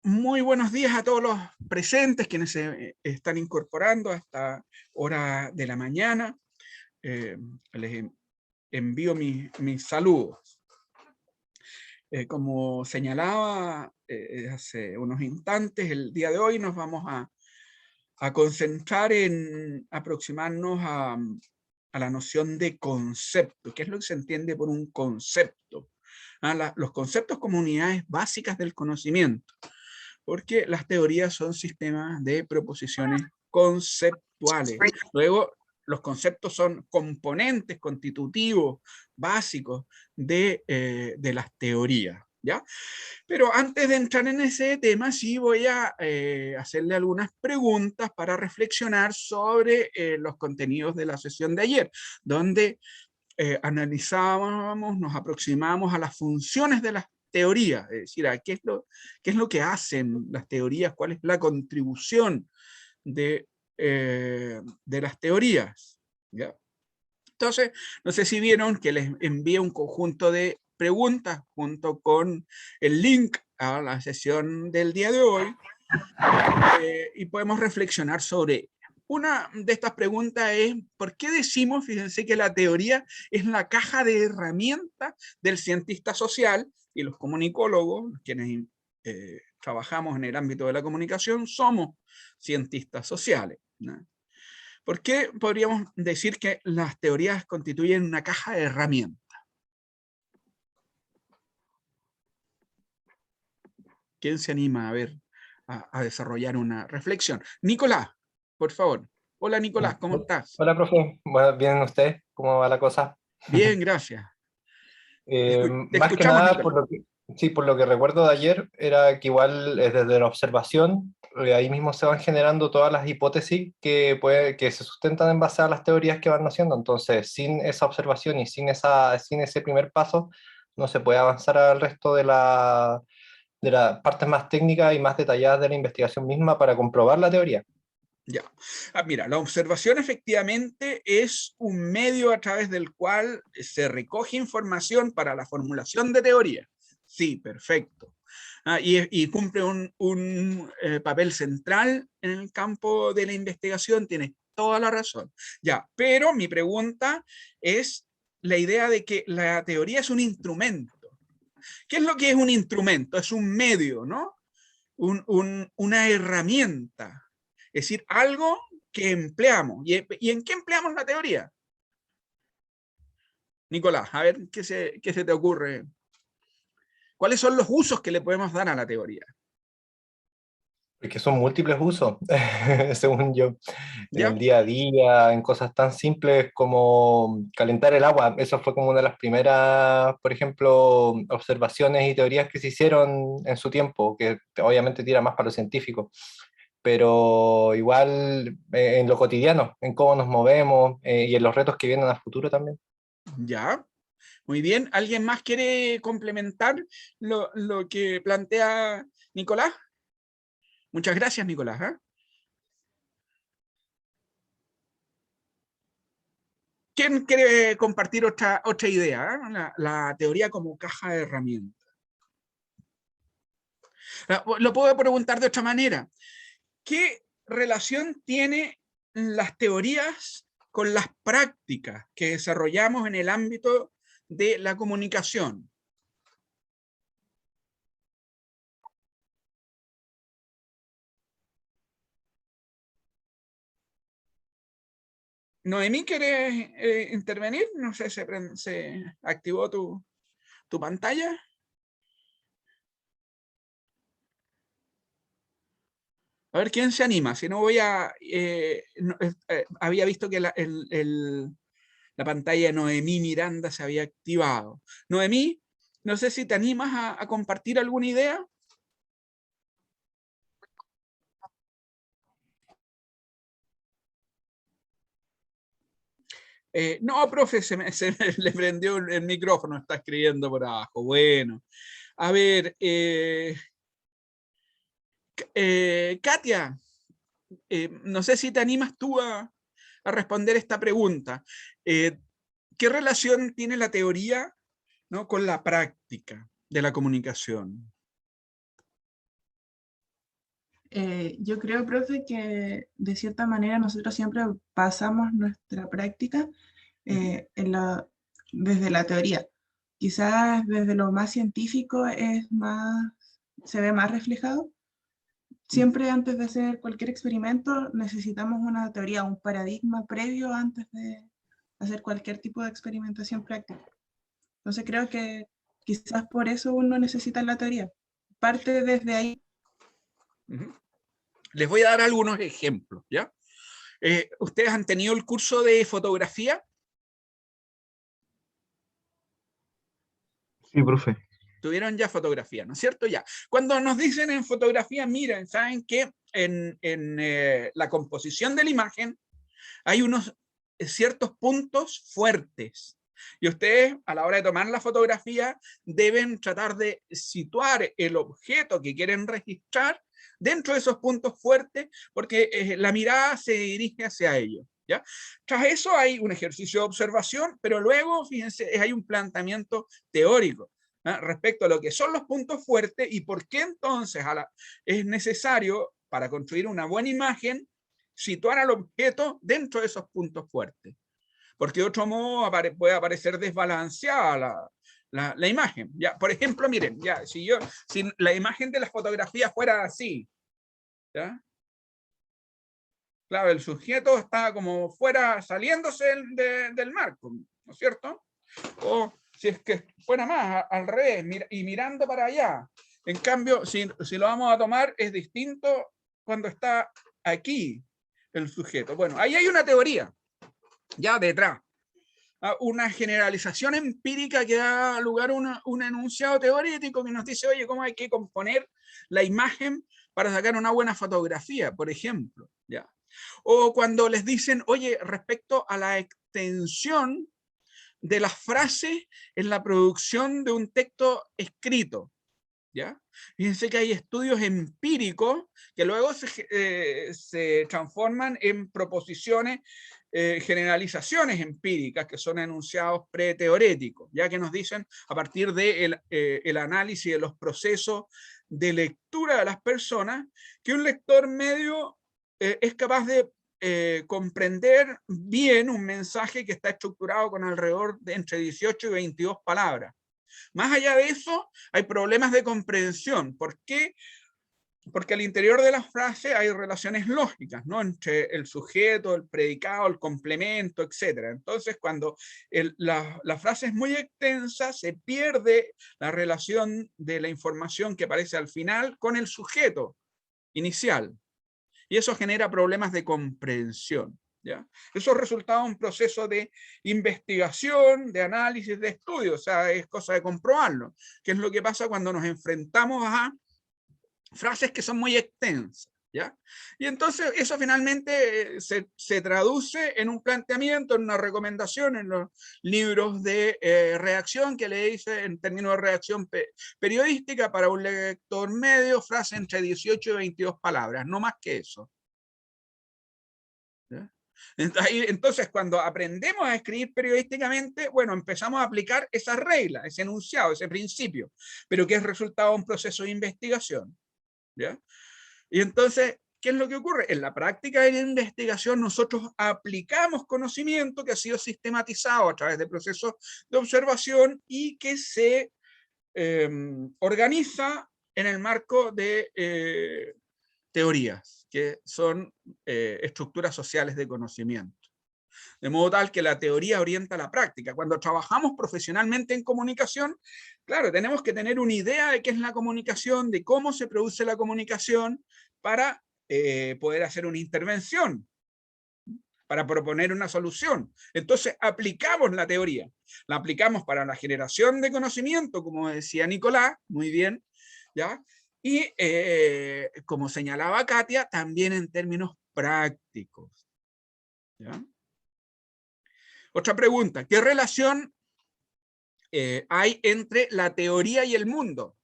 Muy buenos días a todos los presentes, quienes se están incorporando a esta hora de la mañana. Les envío mis saludos. Como señalaba hace unos instantes, el día de hoy nos vamos a concentrar en aproximarnos a la noción de concepto. ¿Qué es lo que se entiende por un concepto? Los conceptos como unidades básicas del conocimiento, porque las teorías son sistemas de proposiciones conceptuales. Luego, los conceptos son componentes constitutivos básicos de las teorías, ¿ya? Pero antes de entrar en ese tema, sí voy a hacerle algunas preguntas para reflexionar sobre los contenidos de la sesión de ayer, donde analizábamos, nos aproximamos a las funciones de las teorías, es decir, a qué es lo que hacen las teorías, cuál es la contribución de las teorías, ¿ya? Entonces, no sé si vieron que les envié un conjunto de preguntas junto con el link a la sesión del día de hoy, y podemos reflexionar sobre. Una de estas preguntas es, ¿por qué decimos, fíjense, que la teoría es la caja de herramientas del cientista social? Y los comunicólogos, quienes trabajamos en el ámbito de la comunicación, somos cientistas sociales, ¿no? ¿Por qué podríamos decir que las teorías constituyen una caja de herramientas? ¿Quién se anima a ver, a desarrollar una reflexión? Nicolás, por favor. Hola Nicolás, ¿cómo estás? Hola, profe. Bueno, ¿bien usted? ¿Cómo va la cosa? Bien, gracias. Te Más que escuchamos, nada, Nicolás. sí, por lo que recuerdo de ayer, era que igual desde la observación, ahí mismo se van generando todas las hipótesis que se sustentan en base a las teorías que van haciendo. Entonces, sin esa observación y sin ese primer paso, no se puede avanzar al resto de las partes más técnicas y más detalladas de la investigación misma para comprobar la teoría. Ya. Mira, la observación efectivamente es un medio a través del cual se recoge información para la formulación de teoría. Sí, perfecto. Y cumple un papel central en el campo de la investigación, tienes toda la razón. Ya, pero mi pregunta es la idea de que la teoría es un instrumento. ¿Qué es lo que es un instrumento? Es un medio, ¿no? Una herramienta. Es decir, algo que empleamos. ¿Y en qué empleamos la teoría? Nicolás, a ver qué se te ocurre. ¿Cuáles son los usos que le podemos dar a la teoría? Porque son múltiples usos, según yo, en ¿Ya? el día a día, en cosas tan simples como calentar el agua. Eso fue como una de las primeras, por ejemplo, observaciones y teorías que se hicieron en su tiempo, que obviamente tira más para lo científico, pero igual en lo cotidiano, en cómo nos movemos y en los retos que vienen a futuro también. ¿Ya? Muy bien. ¿Alguien más quiere complementar lo que plantea Nicolás? Muchas gracias, Nicolás. ¿Quién quiere compartir otra idea? La teoría como caja de herramientas. Lo puedo preguntar de otra manera. ¿Qué relación tiene las teorías con las prácticas que desarrollamos en el ámbito de la comunicación? Noemí, ¿quieres intervenir? No sé, se activó tu pantalla. A ver, ¿quién se anima? Si no voy a... había visto que la pantalla de Noemí Miranda se había activado. Noemí, no sé si te animas a compartir alguna idea. No, profe, le prendió el micrófono, está escribiendo por abajo. Bueno, a ver, Katia, no sé si te animas tú a responder esta pregunta. Eh, ¿Qué relación tiene la teoría, ¿no?, con la práctica de la comunicación? Yo creo, profe, que de cierta manera nosotros siempre pasamos nuestra práctica desde la teoría. Quizás desde lo más científico se ve más reflejado. Siempre antes de hacer cualquier experimento necesitamos una teoría, un paradigma previo antes de hacer cualquier tipo de experimentación práctica. Entonces creo que quizás por eso uno necesita la teoría. Parte desde ahí. Les voy a dar algunos ejemplos, ¿ya? ¿Ustedes han tenido el curso de fotografía? Sí, profe. Tuvieron ya fotografía, ¿no es cierto? Ya. Cuando nos dicen en fotografía, miren, saben que en la composición de la imagen hay unos ciertos puntos fuertes. Y ustedes, a la hora de tomar la fotografía, deben tratar de situar el objeto que quieren registrar dentro de esos puntos fuertes, porque la mirada se dirige hacia ellos, ¿ya? Tras eso hay un ejercicio de observación, pero luego, fíjense, hay un planteamiento teórico, ¿no?, respecto a lo que son los puntos fuertes y por qué entonces es necesario, para construir una buena imagen, situar al objeto dentro de esos puntos fuertes, porque de otro modo puede aparecer desbalanceada la imagen. Ya, por ejemplo, miren, ya, si la imagen de la fotografía fuera así, ¿ya? Claro, el sujeto está como fuera, saliéndose del marco, ¿no es cierto? O si es que fuera más, al revés, y mirando para allá. En cambio, si lo vamos a tomar, es distinto cuando está aquí el sujeto. Bueno, ahí hay una teoría, ya detrás. Una generalización empírica que da lugar a un enunciado teórico que nos dice, oye, cómo hay que componer la imagen para sacar una buena fotografía, por ejemplo, ¿ya? O cuando les dicen, oye, respecto a la extensión de las frases en la producción de un texto escrito, ¿ya? Fíjense que hay estudios empíricos que luego se transforman en proposiciones, generalizaciones empíricas, que son enunciados preteoréticos, ya que nos dicen, a partir del el análisis de los procesos de lectura de las personas, que un lector medio es capaz de comprender bien un mensaje que está estructurado con alrededor de entre 18 y 22 palabras. Más allá de eso, hay problemas de comprensión. ¿Por qué? Porque al interior de la frase hay relaciones lógicas, ¿no?, entre el sujeto, el predicado, el complemento, etc. Entonces, cuando la frase es muy extensa, se pierde la relación de la información que aparece al final con el sujeto inicial. Y eso genera problemas de comprensión, ¿ya? Eso es resultado de un proceso de investigación, de análisis, de estudio, o sea, es cosa de comprobarlo, que es lo que pasa cuando nos enfrentamos a frases que son muy extensas, ¿ya? Y entonces eso finalmente se traduce en un planteamiento, en una recomendación, en los libros de redacción, que le dice en términos de redacción periodística para un lector medio, frase entre 18 y 22 palabras, no más que eso. ¿Ya? Entonces, cuando aprendemos a escribir periodísticamente, bueno, empezamos a aplicar esas reglas, ese enunciado, ese principio, pero que es resultado de un proceso de investigación, ¿ya? Y entonces, ¿qué es lo que ocurre? En la práctica de la investigación nosotros aplicamos conocimiento que ha sido sistematizado a través de procesos de observación y que se organiza en el marco de teorías, que son estructuras sociales de conocimiento. De modo tal que la teoría orienta la práctica. Cuando trabajamos profesionalmente en comunicación, claro, tenemos que tener una idea de qué es la comunicación, de cómo se produce la comunicación, para poder hacer una intervención, para proponer una solución. Entonces aplicamos la teoría, la aplicamos para la generación de conocimiento, como decía Nicolás, muy bien, ¿ya? Y como señalaba Katia, también en términos prácticos, ¿ya? Otra pregunta, ¿qué relación hay entre la teoría y el mundo?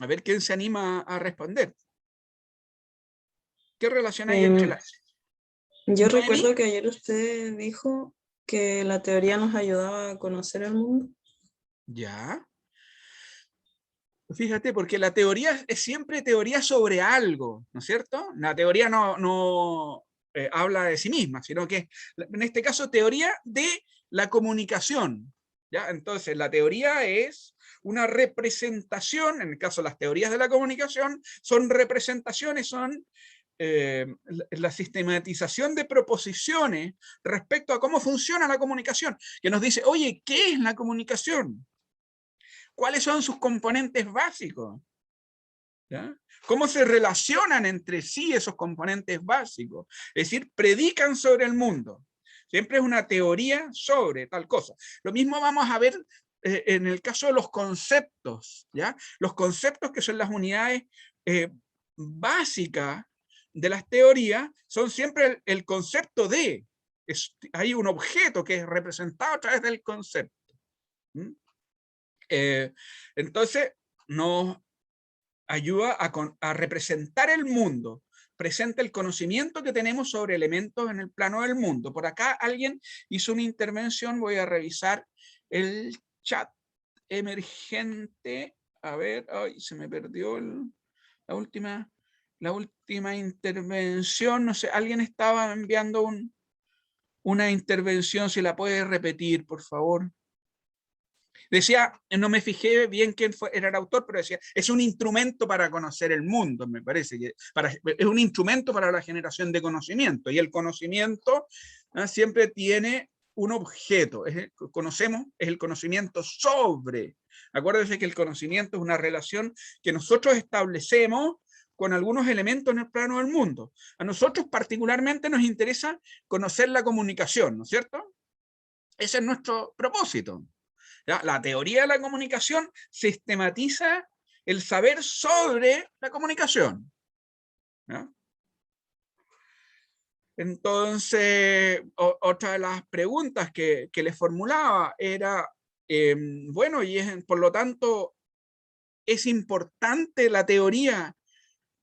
A ver quién se anima a responder. ¿Qué relación hay entre las... Yo ¿Noemi? recuerdo que ayer usted dijo que la teoría nos ayudaba a conocer el mundo. Ya. Fíjate, porque la teoría es siempre teoría sobre algo, ¿no es cierto? La teoría no habla de sí misma, sino que en este caso teoría de la comunicación. ¿Ya? Entonces la teoría es una representación, en el caso de las teorías de la comunicación, son representaciones, son la sistematización de proposiciones respecto a cómo funciona la comunicación, que nos dice, oye, ¿qué es la comunicación? ¿Cuáles son sus componentes básicos? ¿Ya? ¿Cómo se relacionan entre sí esos componentes básicos? Es decir, predican sobre el mundo. Siempre es una teoría sobre tal cosa. Lo mismo vamos a ver en el caso de los conceptos. ¿Ya? Los conceptos, que son las unidades básicas de las teorías, son siempre el concepto de. Hay un objeto que es representado a través del concepto. Entonces, nos ayuda a representar el mundo, presenta el conocimiento que tenemos sobre elementos en el plano del mundo. Por acá alguien hizo una intervención, voy a revisar el chat emergente. A ver, ay, se me perdió la última intervención. No sé, alguien estaba enviando una intervención, si la puede repetir, por favor. Decía, no me fijé bien quién era el autor, pero decía, es un instrumento para conocer el mundo, me parece, que es un instrumento para la generación de conocimiento, y el conocimiento siempre tiene un objeto, conocemos, es el conocimiento sobre. Acuérdense que el conocimiento es una relación que nosotros establecemos con algunos elementos en el plano del mundo. A nosotros particularmente nos interesa conocer la comunicación, ¿no es cierto? Ese es nuestro propósito. ¿Ya? La teoría de la comunicación sistematiza el saber sobre la comunicación. ¿Ya? Entonces, otra de las preguntas que les formulaba era, bueno, y por lo tanto, ¿es importante la teoría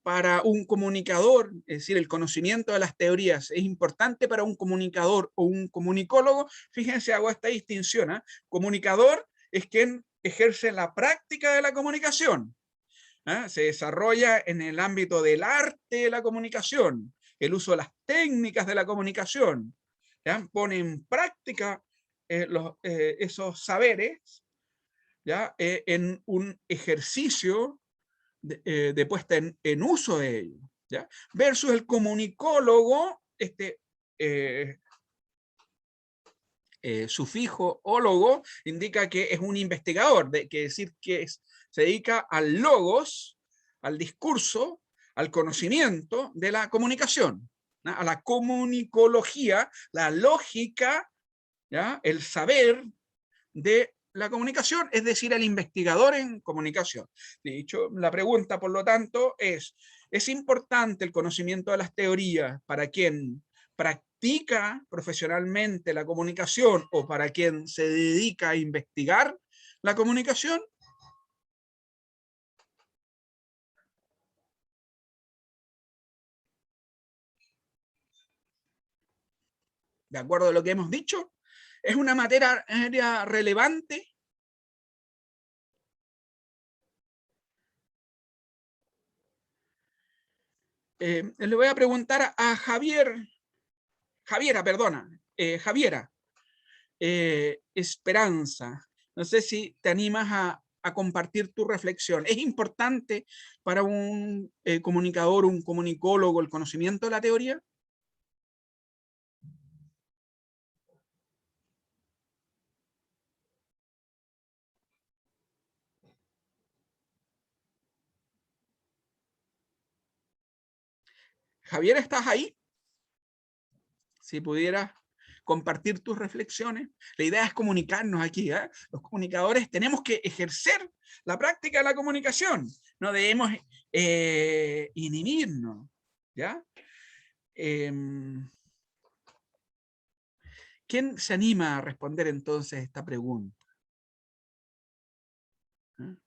para un comunicador? Es decir, el conocimiento de las teorías es importante para un comunicador o un comunicólogo. Fíjense, hago esta distinción. Comunicador es quien ejerce la práctica de la comunicación. Se desarrolla en el ámbito del arte de la comunicación, el uso de las técnicas de la comunicación. ¿Ya? Pone en práctica esos saberes, ¿ya? En un ejercicio de puesta en uso de ello, ¿ya? Versus el comunicólogo, sufijo ólogo indica que es un investigador, que decir que se dedica al logos, al discurso, al conocimiento de la comunicación, ¿no? A la comunicología, la lógica, ¿ya? El saber de la comunicación, es decir, el investigador en comunicación. Dicho, la pregunta, por lo tanto, ¿es importante el conocimiento de las teorías para quien practica profesionalmente la comunicación o para quien se dedica a investigar la comunicación? De acuerdo a lo que hemos dicho, ¿es una materia relevante? Le voy a preguntar a Javiera, perdona, Javiera Esperanza. No sé si te animas a compartir tu reflexión. ¿Es importante para un comunicador, un comunicólogo, el conocimiento de la teoría? Javier, ¿estás ahí? Si pudieras compartir tus reflexiones. La idea es comunicarnos aquí. Los comunicadores tenemos que ejercer la práctica de la comunicación. No debemos inhibirnos. ¿Ya? ¿Quién se anima a responder entonces esta pregunta?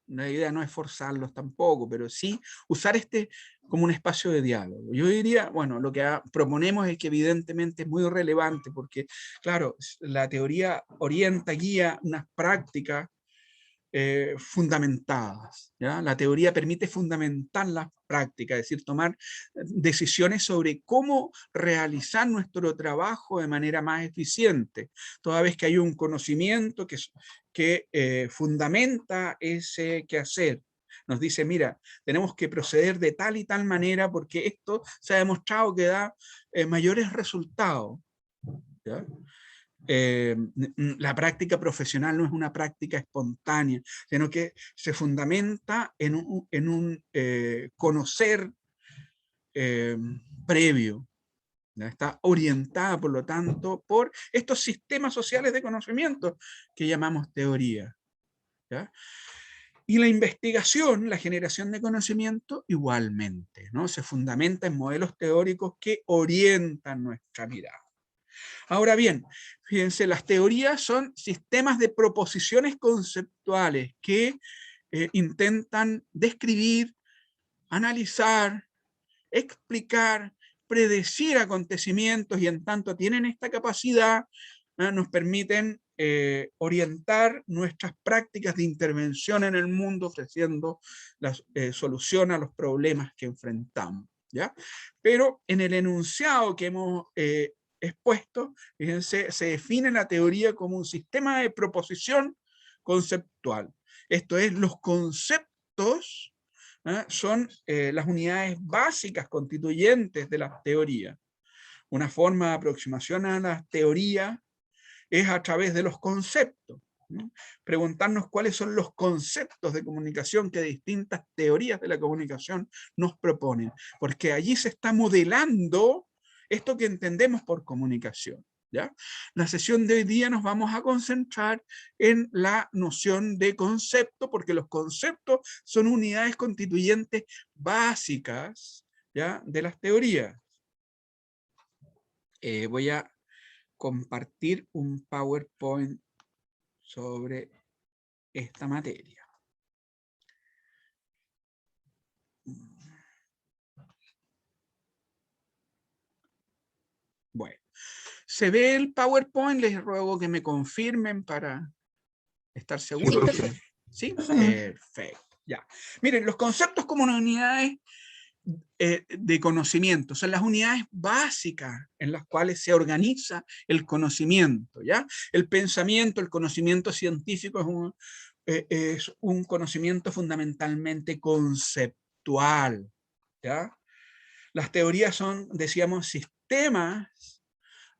La idea no es forzarlos tampoco, pero sí usar este como un espacio de diálogo. Yo diría, bueno, lo que proponemos es que evidentemente es muy relevante porque, claro, la teoría orienta, guía unas prácticas fundamentadas, ¿ya? La teoría permite fundamentar las prácticas, es decir, tomar decisiones sobre cómo realizar nuestro trabajo de manera más eficiente, toda vez que hay un conocimiento que fundamenta ese quehacer. Nos dice, mira, tenemos que proceder de tal y tal manera porque esto se ha demostrado que da mayores resultados, ¿ya? La práctica profesional no es una práctica espontánea, sino que se fundamenta en un conocer previo. ¿Ya? Está orientada, por lo tanto, por estos sistemas sociales de conocimiento que llamamos teoría. ¿Ya? Y la investigación, la generación de conocimiento, igualmente, ¿no? Se fundamenta en modelos teóricos que orientan nuestra mirada. Ahora bien, fíjense, las teorías son sistemas de proposiciones conceptuales que intentan describir, analizar, explicar, predecir acontecimientos y en tanto tienen esta capacidad, nos permiten orientar nuestras prácticas de intervención en el mundo ofreciendo la solución a los problemas que enfrentamos, ¿ya? Pero en el enunciado que hemos expuesto, fíjense, se define la teoría como un sistema de proposición conceptual. Esto es, los conceptos son las unidades básicas constituyentes de las teorías. Una forma de aproximación a las teorías es a través de los conceptos. ¿No? Preguntarnos cuáles son los conceptos de comunicación que distintas teorías de la comunicación nos proponen, porque allí se está modelando esto que entendemos por comunicación. ¿Ya? La sesión de hoy día nos vamos a concentrar en la noción de concepto, porque los conceptos son unidades constituyentes básicas, ¿ya? De las teorías. Voy a compartir un PowerPoint sobre esta materia. Bueno, ¿se ve el PowerPoint? Les ruego que me confirmen para estar seguros. ¿Sí? Perfecto. Ya. Miren, los conceptos como unidades de conocimiento son las unidades básicas en las cuales se organiza el conocimiento, ¿ya? El pensamiento, el conocimiento científico es un conocimiento fundamentalmente conceptual, ¿ya? Las teorías son, decíamos, sistemas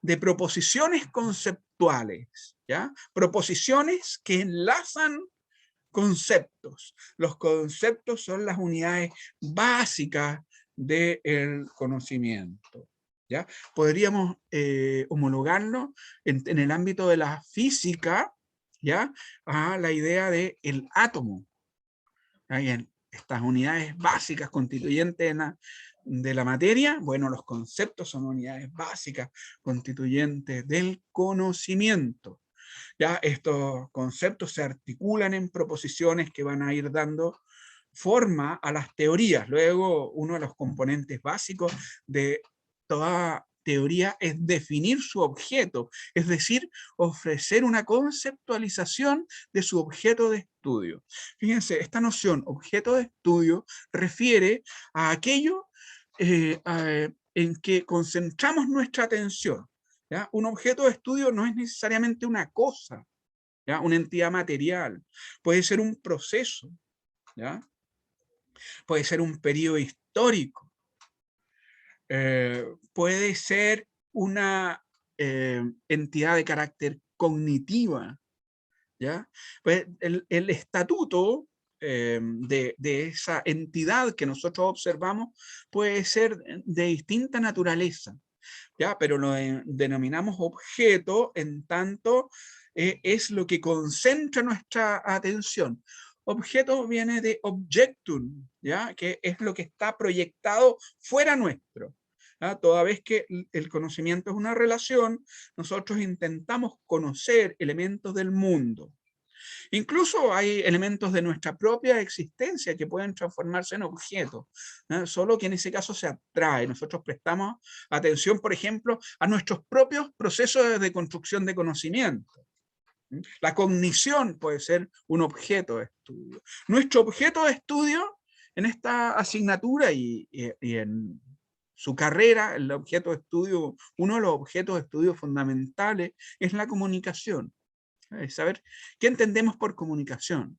de proposiciones conceptuales, ¿ya? Proposiciones que enlazan conceptos. Los conceptos son las unidades básicas del conocimiento, ¿ya? Podríamos homologarlo en el ámbito de la física, ¿ya? A la idea del átomo. Bien, estas unidades básicas constituyentes de la materia, bueno, los conceptos son unidades básicas constituyentes del conocimiento. Ya estos conceptos se articulan en proposiciones que van a ir dando forma a las teorías. Luego, uno de los componentes básicos de toda teoría es definir su objeto, es decir, ofrecer una conceptualización de su objeto de estudio. Fíjense, esta noción objeto de estudio refiere a aquello en que concentramos nuestra atención. ¿Ya? Un objeto de estudio no es necesariamente una cosa, ¿ya? Una entidad material, puede ser un proceso, ¿ya? Puede ser un periodo histórico, puede ser una entidad de carácter cognitiva, ¿ya? Pues el estatuto de esa entidad que nosotros observamos puede ser de distinta naturaleza, ¿ya? Pero lo denominamos objeto en tanto es lo que concentra nuestra atención. Objeto viene de objectum, ¿ya? Que es lo que está proyectado fuera nuestro. ¿Ya? Toda vez que el conocimiento es una relación, nosotros intentamos conocer elementos del mundo. Incluso hay elementos de nuestra propia existencia que pueden transformarse en objetos, solo que en ese caso se abstrae. Nosotros prestamos atención, por ejemplo, a nuestros propios procesos de construcción de conocimiento. La cognición puede ser un objeto de estudio. Nuestro objeto de estudio en esta asignatura y en su carrera, el objeto de estudio, uno de los objetos de estudio fundamentales es la comunicación. Saber qué entendemos por comunicación.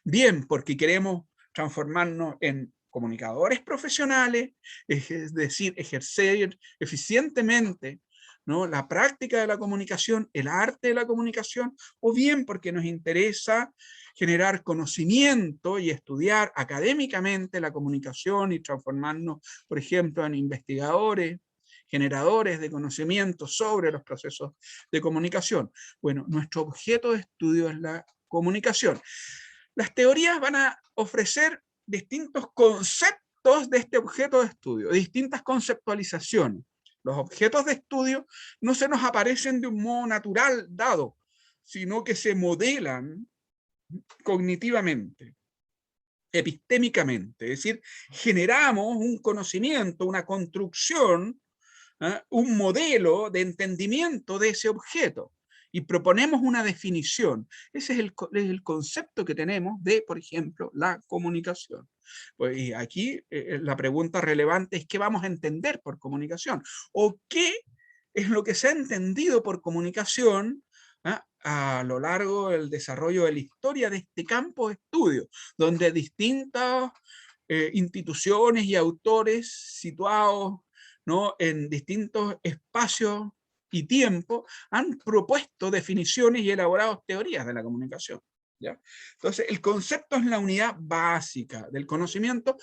Bien, porque queremos transformarnos en comunicadores profesionales, es decir, ejercer eficientemente, ¿no?, la práctica de la comunicación, el arte de la comunicación, o bien porque nos interesa generar conocimiento y estudiar académicamente la comunicación y transformarnos, por ejemplo, en investigadores, generadores de conocimiento sobre los procesos de comunicación. Bueno, nuestro objeto de estudio es la comunicación. Las teorías van a ofrecer distintos conceptos de este objeto de estudio, distintas conceptualizaciones. Los objetos de estudio no se nos aparecen de un modo natural dado, sino que se modelan cognitivamente, epistémicamente, es decir, generamos un conocimiento, una construcción, un modelo de entendimiento de ese objeto y proponemos una definición. Ese es el concepto que tenemos de, por ejemplo, la comunicación. Pues, y aquí la pregunta relevante es: ¿qué vamos a entender por comunicación? ¿O qué es lo que se ha entendido por comunicación a lo largo del desarrollo de la historia de este campo de estudio, donde distintas instituciones y autores situados, ¿no?, en distintos espacios y tiempos han propuesto definiciones y elaborado teorías de la comunicación, ¿ya? Entonces, el concepto es la unidad básica del conocimiento.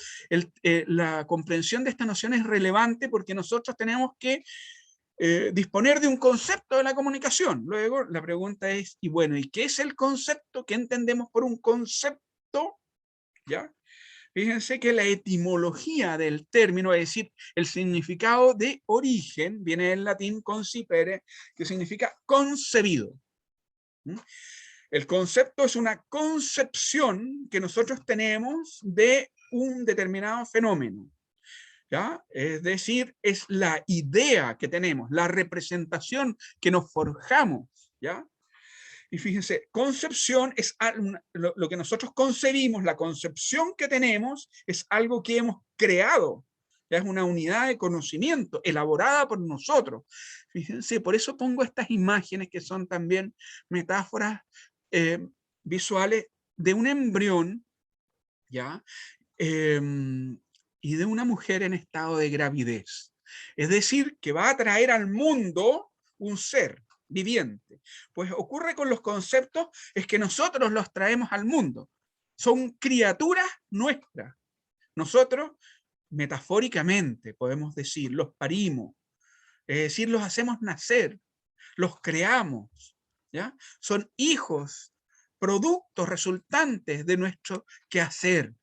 La comprensión de esta noción es relevante porque nosotros tenemos que disponer de un concepto de la comunicación. Luego, la pregunta es, y bueno, ¿y qué es el concepto? ¿Qué entendemos por un concepto? ¿Ya? Fíjense que la etimología del término, es decir, el significado de origen, viene del latín concipere, que significa concebido. El concepto es una concepción que nosotros tenemos de un determinado fenómeno, ¿ya? Es decir, es la idea que tenemos, la representación que nos forjamos, ¿ya? Y fíjense, concepción es lo que nosotros concebimos, la concepción que tenemos es algo que hemos creado, ya es una unidad de conocimiento elaborada por nosotros. Fíjense, por eso pongo estas imágenes que son también metáforas visuales de un embrión, ¿ya? Y de una mujer en estado de gravidez. Es decir, que va a traer al mundo un ser viviente. Pues ocurre con los conceptos, es que nosotros los traemos al mundo. Son criaturas nuestras. Nosotros, metafóricamente, podemos decir, los parimos. Es decir, los hacemos nacer, los creamos, ¿ya? Son hijos, productos resultantes de nuestro quehacer,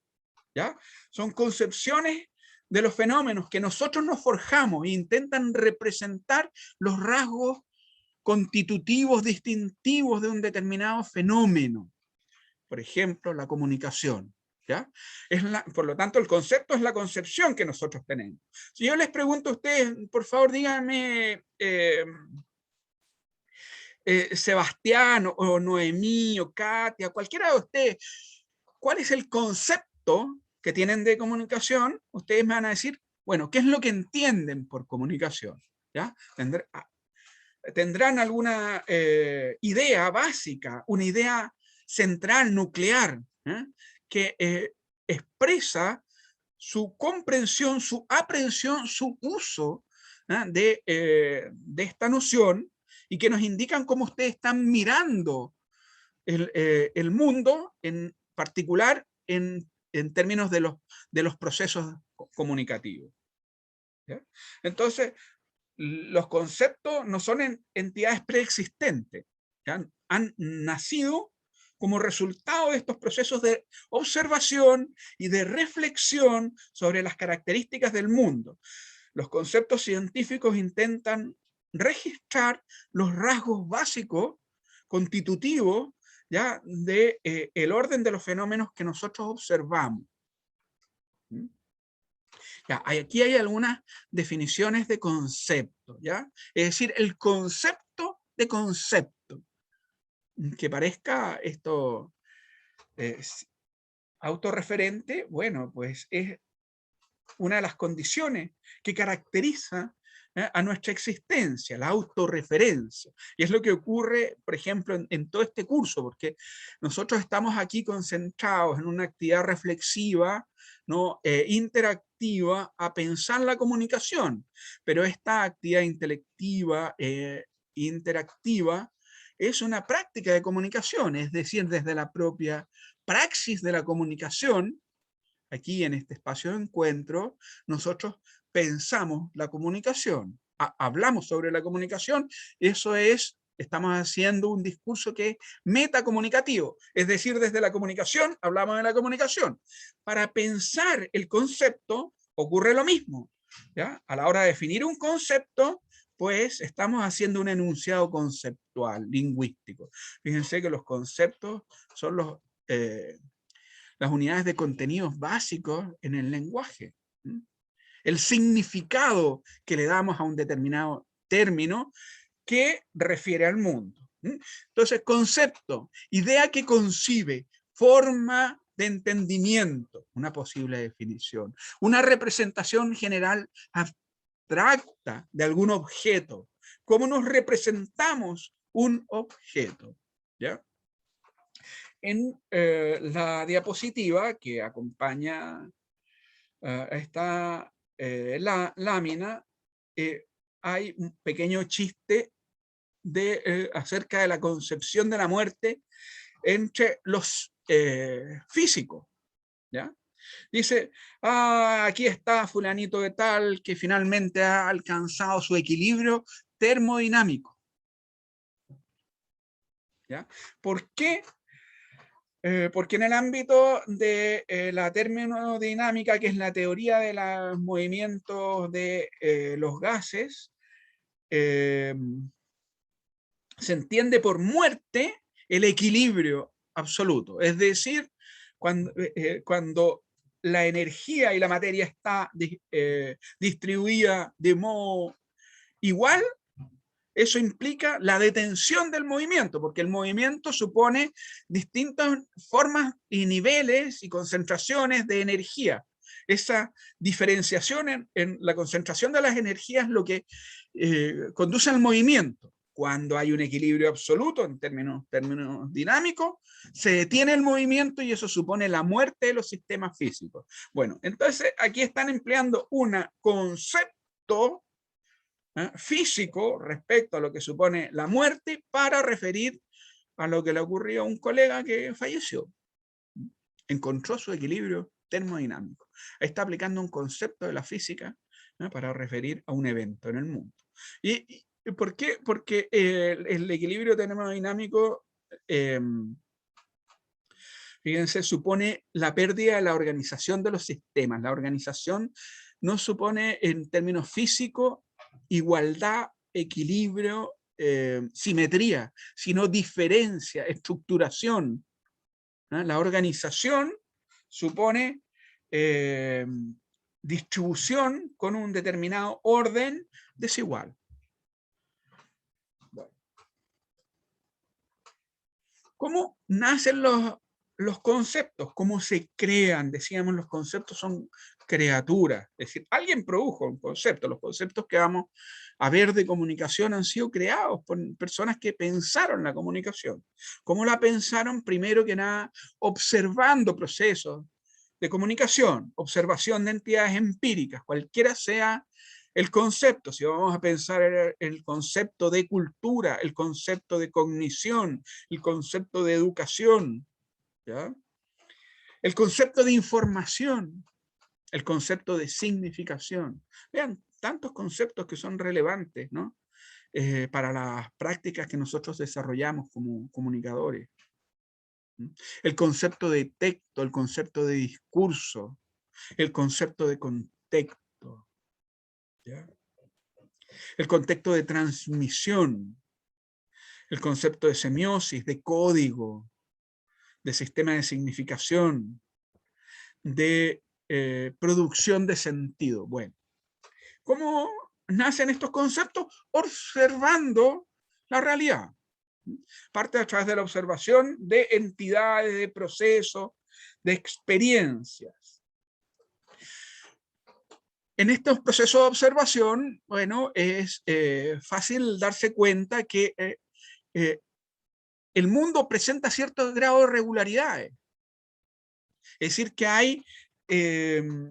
¿ya? Son concepciones de los fenómenos que nosotros nos forjamos e intentan representar los rasgos constitutivos, distintivos de un determinado fenómeno. Por ejemplo, la comunicación, ¿ya? Por lo tanto, el concepto es la concepción que nosotros tenemos. Si yo les pregunto a ustedes, por favor, díganme, Sebastián o Noemí o Katia, cualquiera de ustedes, ¿cuál es el concepto que tienen de comunicación? Ustedes me van a decir, bueno, ¿qué es lo que entienden por comunicación? ¿Ya? ¿Tendrán alguna idea básica, una idea central, nuclear, que expresa su comprensión, su aprehensión, su uso de esta noción, y que nos indican cómo ustedes están mirando el mundo, en particular en términos de los procesos comunicativos? ¿Ya? Entonces, los conceptos no son entidades preexistentes, ¿ya? Han nacido como resultado de estos procesos de observación y de reflexión sobre las características del mundo. Los conceptos científicos intentan registrar los rasgos básicos constitutivos ya de el orden de los fenómenos que nosotros observamos. Ya, aquí hay algunas definiciones de concepto, ¿ya? Es decir, el concepto de concepto. Que parezca esto autorreferente, bueno, pues es una de las condiciones que caracteriza a nuestra existencia, la autorreferencia. Y es lo que ocurre, por ejemplo, en todo este curso, porque nosotros estamos aquí concentrados en una actividad reflexiva, ¿no? Interactiva, a pensar la comunicación, pero esta actividad intelectiva, interactiva, es una práctica de comunicación, es decir, desde la propia praxis de la comunicación. Aquí en este espacio de encuentro, nosotros pensamos la comunicación, hablamos sobre la comunicación, eso es, estamos haciendo un discurso que es metacomunicativo, es decir, desde la comunicación hablamos de la comunicación. Para pensar el concepto ocurre lo mismo, ¿ya? A la hora de definir un concepto, pues estamos haciendo un enunciado conceptual, lingüístico. Fíjense que los conceptos son las unidades de contenidos básicos en el lenguaje. El significado que le damos a un determinado término que refiere al mundo. Entonces, concepto, idea que concibe, forma de entendimiento, una posible definición, una representación general abstracta de algún objeto. ¿Cómo nos representamos un objeto? ¿Ya? En la diapositiva que acompaña esta lámina, hay un pequeño chiste acerca de la concepción de la muerte entre los físicos, ¿ya? Dice, aquí está fulanito de tal que finalmente ha alcanzado su equilibrio termodinámico, ¿ya? ¿Por qué? Porque en el ámbito de la termodinámica, que es la teoría de los movimientos de los gases, se entiende por muerte el equilibrio absoluto. Es decir, cuando la energía y la materia está distribuida de modo igual, eso implica la detención del movimiento, porque el movimiento supone distintas formas y niveles y concentraciones de energía. Esa diferenciación en la concentración de las energías es lo que conduce al movimiento. Cuando hay un equilibrio absoluto en términos dinámicos, se detiene el movimiento y eso supone la muerte de los sistemas físicos. Bueno, entonces aquí están empleando un concepto físico respecto a lo que supone la muerte para referir a lo que le ocurrió a un colega que falleció. Encontró su equilibrio termodinámico. Está aplicando un concepto de la física para referir a un evento en el mundo. ¿Y por qué? Porque el equilibrio termodinámico, fíjense, supone la pérdida de la organización de los sistemas. La organización no supone en términos físicos igualdad, equilibrio, simetría, sino diferencia, estructuración. La organización supone distribución con un determinado orden desigual. Bueno. ¿Cómo nacen los conceptos? ¿Cómo se crean? Decíamos, los conceptos son criaturas. Es decir, alguien produjo un concepto. Los conceptos que vamos a ver de comunicación han sido creados por personas que pensaron la comunicación. ¿Cómo la pensaron? Primero que nada, observando procesos de comunicación, observación de entidades empíricas, cualquiera sea el concepto. Si vamos a pensar el concepto de cultura, el concepto de cognición, el concepto de educación, ¿ya? El concepto de información, el concepto de significación. Vean, tantos conceptos que son relevantes, ¿no? Para las prácticas que nosotros desarrollamos como comunicadores. El concepto de texto, el concepto de discurso, el concepto de contexto, ¿ya? El contexto de transmisión, el concepto de semiosis, de código, de sistema de significación, de producción de sentido. Bueno, ¿cómo nacen estos conceptos? Observando la realidad. Parte a través de la observación de entidades, de procesos, de experiencias. En estos procesos de observación, bueno, es fácil darse cuenta que el mundo presenta cierto grado de regularidades. Es decir, que hay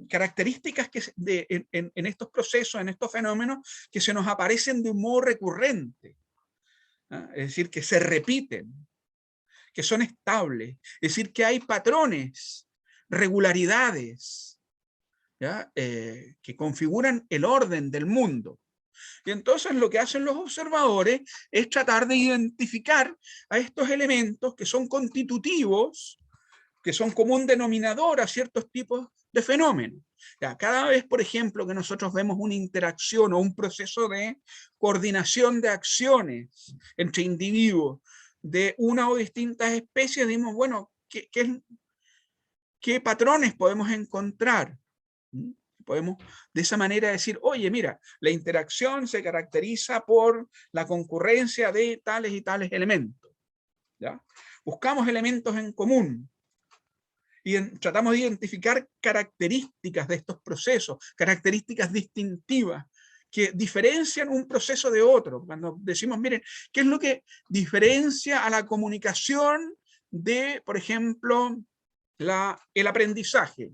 características que en estos procesos, en estos fenómenos, que se nos aparecen de un modo recurrente. ¿Ah? Es decir, que se repiten, que son estables. Es decir, que hay patrones, regularidades, ¿ya? Que configuran el orden del mundo. Y entonces lo que hacen los observadores es tratar de identificar a estos elementos que son constitutivos, que son común denominador a ciertos tipos de fenómenos. Ya, cada vez, por ejemplo, que nosotros vemos una interacción o un proceso de coordinación de acciones entre individuos de una o distintas especies, decimos, bueno, ¿qué patrones podemos encontrar? Podemos de esa manera decir, oye, mira, la interacción se caracteriza por la concurrencia de tales y tales elementos. ¿Ya? Buscamos elementos en común y tratamos de identificar características de estos procesos, características distintivas que diferencian un proceso de otro. Cuando decimos, miren, ¿qué es lo que diferencia a la comunicación de, por ejemplo, el aprendizaje?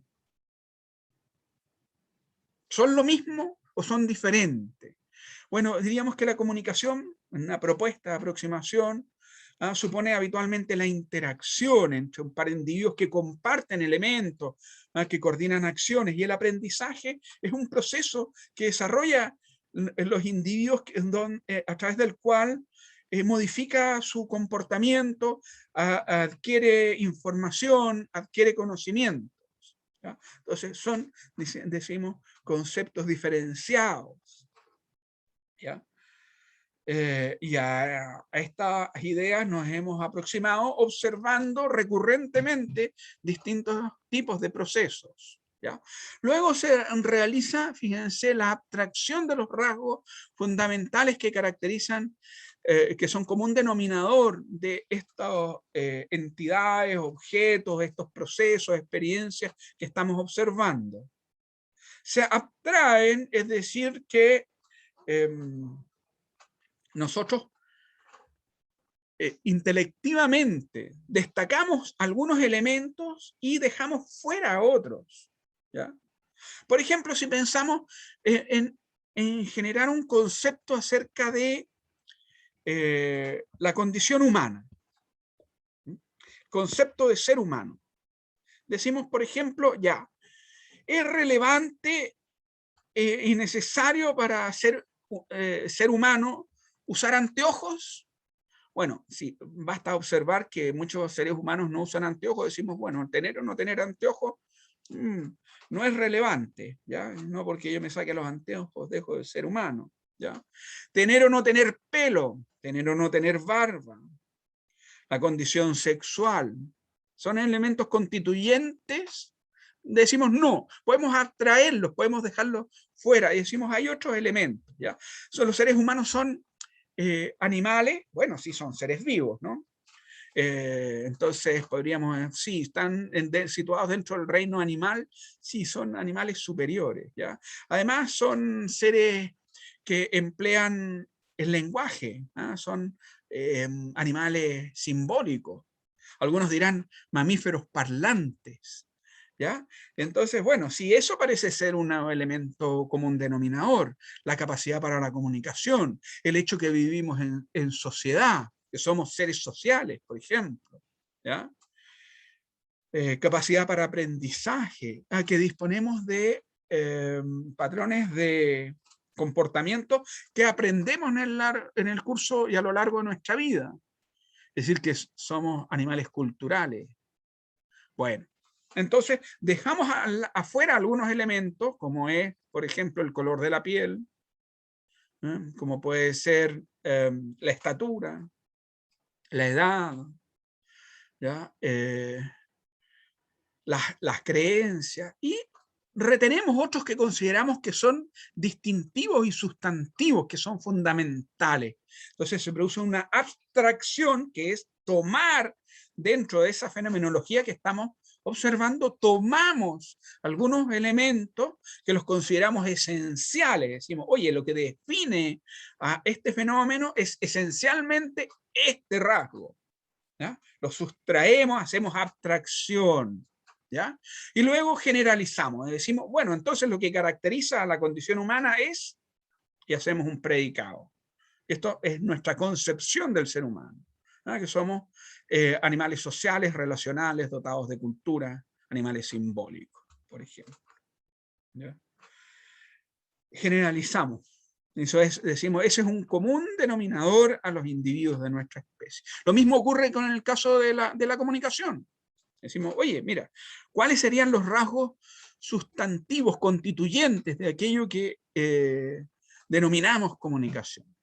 ¿Son lo mismo o son diferentes? Bueno, diríamos que la comunicación, una propuesta de aproximación, supone habitualmente la interacción entre un par de individuos que comparten elementos, que coordinan acciones, y el aprendizaje es un proceso que desarrolla los individuos a través del cual modifica su comportamiento, adquiere información, adquiere conocimiento. ¿Ya? Entonces son, decimos, conceptos diferenciados. ¿Ya? Y a estas ideas nos hemos aproximado observando recurrentemente distintos tipos de procesos. ¿Ya? Luego se realiza, fíjense, la abstracción de los rasgos fundamentales que caracterizan, que son como un denominador de estas entidades, objetos, estos procesos, experiencias que estamos observando. Se abstraen, es decir, que nosotros intelectivamente destacamos algunos elementos y dejamos fuera otros. ¿Ya? Por ejemplo, si pensamos en generar un concepto acerca de la condición humana, concepto de ser humano. Decimos, por ejemplo, ya, es relevante y necesario para ser humano usar anteojos. Bueno, sí, basta observar que muchos seres humanos no usan anteojos. Decimos, bueno, tener o no tener anteojos no es relevante, ¿ya? No porque yo me saque los anteojos dejo de ser humano, ¿ya? Tener o no tener pelo, tener o no tener barba, la condición sexual, son elementos constituyentes. Decimos no, podemos abstraerlos, podemos dejarlos fuera y decimos hay otros elementos, ¿ya? Los seres humanos son animales, bueno, sí son seres vivos, ¿no? Entonces podríamos, sí, están situados dentro del reino animal, sí, son animales superiores, ¿ya? Además son seres que emplean el lenguaje, ¿ah? Son animales simbólicos. Algunos dirán mamíferos parlantes, ¿ya? Entonces, bueno, si eso parece ser un elemento común denominador, la capacidad para la comunicación, el hecho que vivimos en sociedad, que somos seres sociales, por ejemplo, ¿ya? Capacidad para aprendizaje, que disponemos de patrones de comportamiento que aprendemos en el curso y a lo largo de nuestra vida. Es decir, que somos animales culturales. Bueno, entonces dejamos afuera algunos elementos, como es, por ejemplo, el color de la piel, como puede ser la estatura, la edad, ¿ya? Las creencias, y retenemos otros que consideramos que son distintivos y sustantivos, que son fundamentales. Entonces se produce una abstracción, que es tomar dentro de esa fenomenología que estamos observando, tomamos algunos elementos que los consideramos esenciales. Decimos, oye, lo que define a este fenómeno es esencialmente este rasgo, ¿ya? Lo sustraemos, hacemos abstracción, ¿ya? Y luego generalizamos, decimos, bueno, entonces lo que caracteriza a la condición humana es, y hacemos un predicado. Esto es nuestra concepción del ser humano, ¿no? Que somos animales sociales, relacionales, dotados de cultura, animales simbólicos, por ejemplo, ¿ya? Generalizamos. Eso es, decimos, ese es un común denominador a los individuos de nuestra especie. Lo mismo ocurre con el caso de la comunicación. Decimos, oye, mira, ¿cuáles serían los rasgos sustantivos constituyentes de aquello que denominamos comunicación?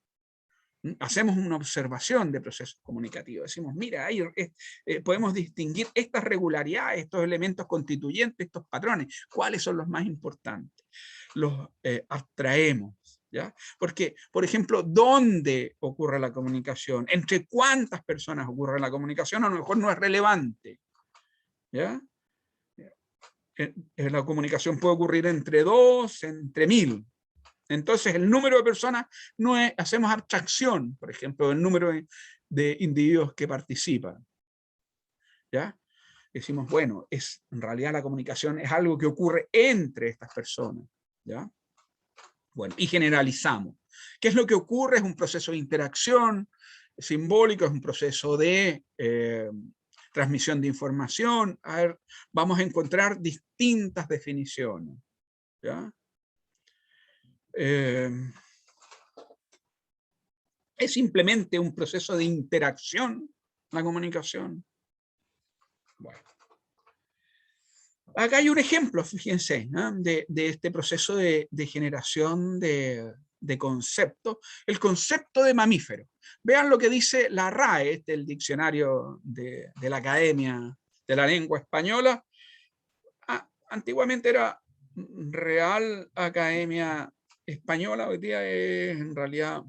Hacemos una observación de procesos comunicativos. Decimos, mira, ahí podemos distinguir estas regularidades, estos elementos constituyentes, estos patrones. ¿Cuáles son los más importantes? Los abstraemos, ¿ya? Porque, por ejemplo, ¿dónde ocurre la comunicación? ¿Entre cuántas personas ocurre la comunicación? A lo mejor no es relevante, ¿ya? La comunicación puede ocurrir entre 2, entre 1000. Entonces el número de personas no es, hacemos abstracción, por ejemplo, del número de individuos que participan, ¿ya? Decimos, bueno, en realidad la comunicación es algo que ocurre entre estas personas, ¿ya? Bueno, y generalizamos. ¿Qué es lo que ocurre? Es un proceso de interacción simbólico, es un proceso de transmisión de información. A ver, vamos a encontrar distintas definiciones, ¿ya? Es simplemente un proceso de interacción, la comunicación. Bueno. Acá hay un ejemplo, fíjense, ¿no? de este proceso de generación de conceptos. El concepto de mamífero. Vean lo que dice la RAE, el diccionario de la Academia de la Lengua Española. Antiguamente era Real Academia Española, hoy día es en realidad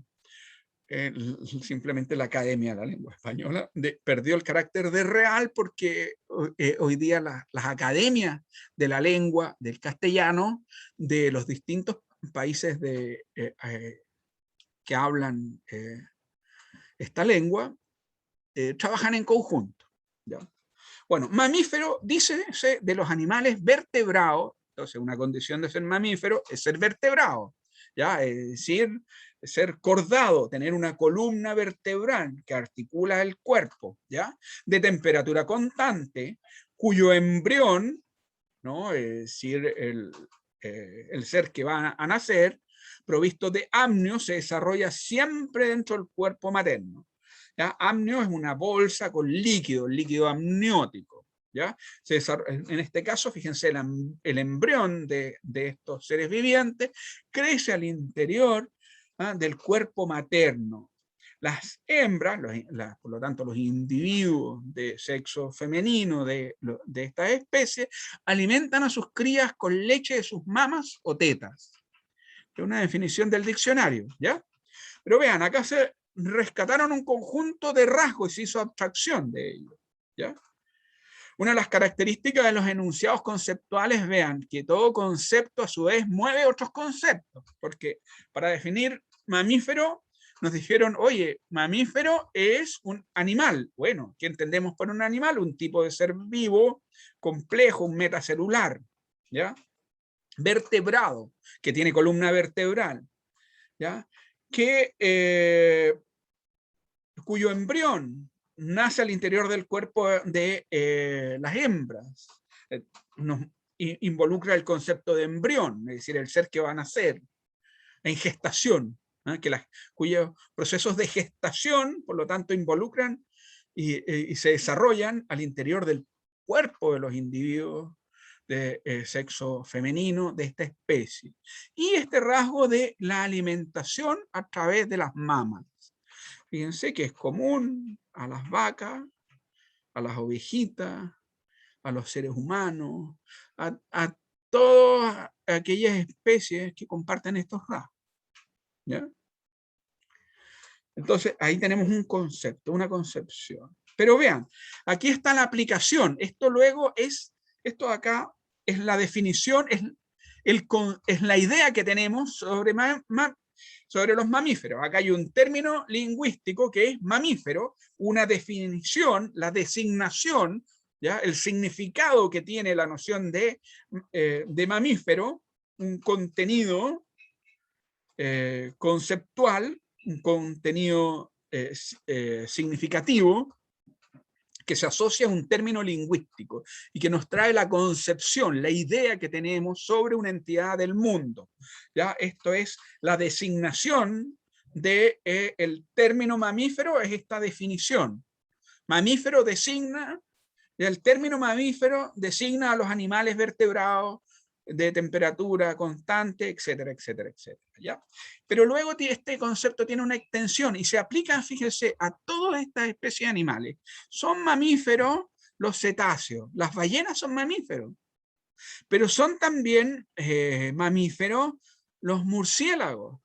simplemente la Academia de la Lengua Española. Perdió el carácter de real porque hoy día las academias de la lengua, del castellano, de los distintos países que hablan esta lengua, trabajan en conjunto, ¿ya? Bueno, mamífero, dice de los animales vertebrados. Entonces una condición de ser mamífero es ser vertebrado, ¿ya? Es decir, ser cordado, tener una columna vertebral que articula el cuerpo, ¿ya? De temperatura constante, cuyo embrión, ¿no? Es decir, el ser que va a nacer, provisto de amnio, se desarrolla siempre dentro del cuerpo materno, ¿ya? Amnio es una bolsa con líquido, el líquido amniótico, ¿ya? En este caso, fíjense, el embrión de estos seres vivientes crece al interior del cuerpo materno. Las hembras, por lo tanto los individuos de sexo femenino de esta especie, alimentan a sus crías con leche de sus mamas o tetas. Es una definición del diccionario, ¿ya? Pero vean, acá se rescataron un conjunto de rasgos y se hizo abstracción de ellos, ¿ya? Una de las características de los enunciados conceptuales, vean, que todo concepto a su vez mueve otros conceptos, porque para definir mamífero nos dijeron, oye, mamífero es un animal. Bueno, ¿qué entendemos por un animal? Un tipo de ser vivo, complejo, un metacelular, ¿ya? Vertebrado, que tiene columna vertebral, ¿ya? Cuyo embrión nace al interior del cuerpo de las hembras. Nos involucra el concepto de embrión, es decir, el ser que va a nacer, en gestación, ¿eh? Cuyos procesos de gestación, por lo tanto, involucran y se desarrollan al interior del cuerpo de los individuos de sexo femenino de esta especie. Y este rasgo de la alimentación a través de las mamas. Fíjense que es común a las vacas, a las ovejitas, a los seres humanos, a todas aquellas especies que comparten estos rasgos. ¿Ya? Entonces, ahí tenemos un concepto, una concepción. Pero vean, aquí está la aplicación. Esto luego es, esto acá es la definición, es la idea que tenemos sobre, sobre los mamíferos. Acá hay un término lingüístico que es mamífero, una definición, la designación, ¿ya? El significado que tiene la noción de mamífero, un contenido conceptual, un contenido significativo que se asocia a un término lingüístico y que nos trae la concepción, la idea que tenemos sobre una entidad del mundo. ¿Ya? Esto es la designación del el término mamífero, es esta definición. Mamífero designa, el término mamífero designa a los animales vertebrados de temperatura constante, etcétera, etcétera, etcétera. ¿Ya? Pero luego este concepto tiene una extensión y se aplica, fíjese, a todas estas especies de animales. Son mamíferos los cetáceos, las ballenas son mamíferos, pero son también mamíferos los murciélagos.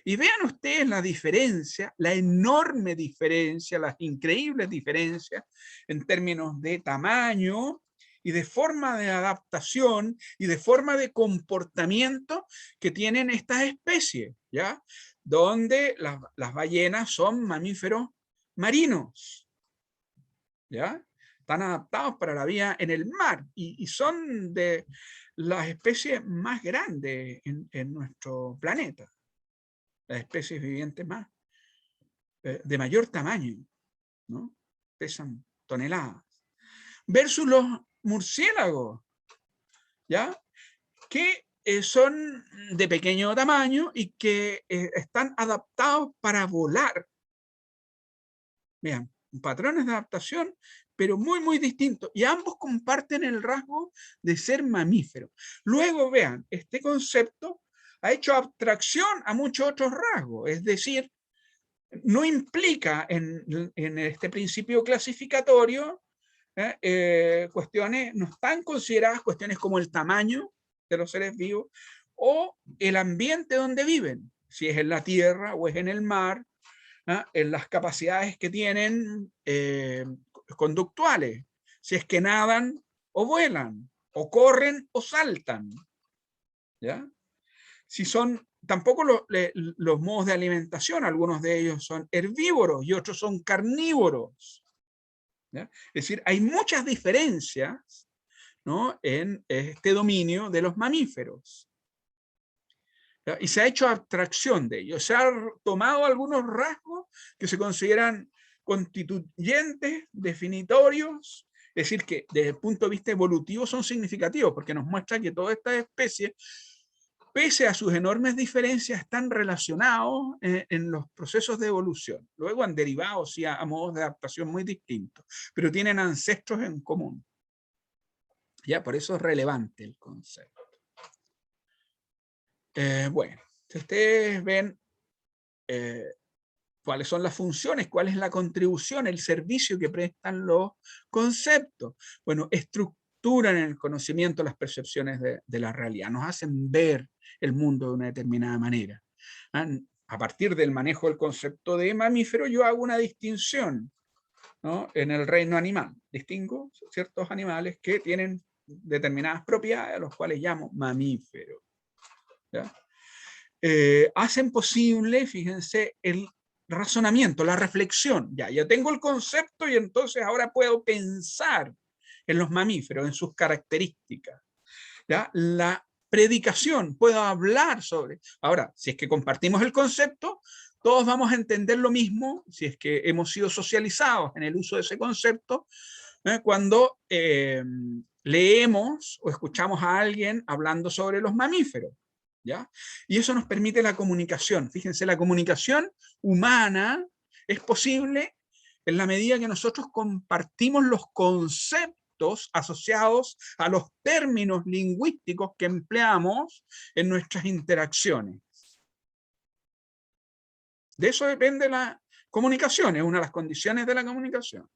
Y vean ustedes la diferencia, la enorme diferencia, las increíbles diferencias en términos de tamaño y de forma de adaptación y de forma de comportamiento que tienen estas especies, ¿ya? Donde las ballenas son mamíferos marinos, ¿ya? Están adaptados para la vida en el mar y son de las especies más grandes en nuestro planeta. Las especies vivientes más de mayor tamaño, ¿no? Pesan toneladas. Versus los murciélagos, ¿ya? Que son de pequeño tamaño y que están adaptados para volar. Vean, patrones de adaptación, pero muy, muy distintos. Y ambos comparten el rasgo de ser mamíferos. Luego, vean, este concepto ha hecho abstracción a muchos otros rasgos. Es decir, no implica en este principio clasificatorio cuestiones, no están consideradas cuestiones como el tamaño de los seres vivos o el ambiente donde viven, si es en la tierra o es en el mar, en las capacidades que tienen conductuales, si es que nadan o vuelan, o corren o saltan, ¿ya? Si son, tampoco los modos de alimentación, algunos de ellos son herbívoros y otros son carnívoros, ¿ya? Es decir, hay muchas diferencias, ¿no? En este dominio de los mamíferos. ¿Ya? Y se ha hecho abstracción de ellos. Se han tomado algunos rasgos que se consideran constituyentes, definitorios, es decir, que desde el punto de vista evolutivo son significativos, porque nos muestra que todas estas especies, pese a sus enormes diferencias, están relacionados en los procesos de evolución. Luego han derivado sí, a modos de adaptación muy distintos, pero tienen ancestros en común. Ya, por eso es relevante el concepto. Bueno, si ustedes ven cuáles son las funciones, cuál es la contribución, el servicio que prestan los conceptos. Bueno, estructuran el conocimiento, las percepciones de la realidad, nos hacen ver el mundo de una determinada manera. A partir del manejo del concepto de mamífero, yo hago una distinción, ¿no? En el reino animal. Distingo ciertos animales que tienen determinadas propiedades, a los cuales llamo mamíferos. ¿Ya? Hacen posible, fíjense, el razonamiento, la reflexión. Ya, yo tengo el concepto y entonces ahora puedo pensar en los mamíferos, en sus características. ¿Ya? La predicación, puedo hablar sobre. Ahora, si es que compartimos el concepto, todos vamos a entender lo mismo, si es que hemos sido socializados en el uso de ese concepto, cuando leemos o escuchamos a alguien hablando sobre los mamíferos. ¿Ya? Y eso nos permite la comunicación. Fíjense, la comunicación humana es posible en la medida que nosotros compartimos los conceptos asociados a los términos lingüísticos que empleamos en nuestras interacciones. De eso depende la comunicación, es una de las condiciones de la comunicación.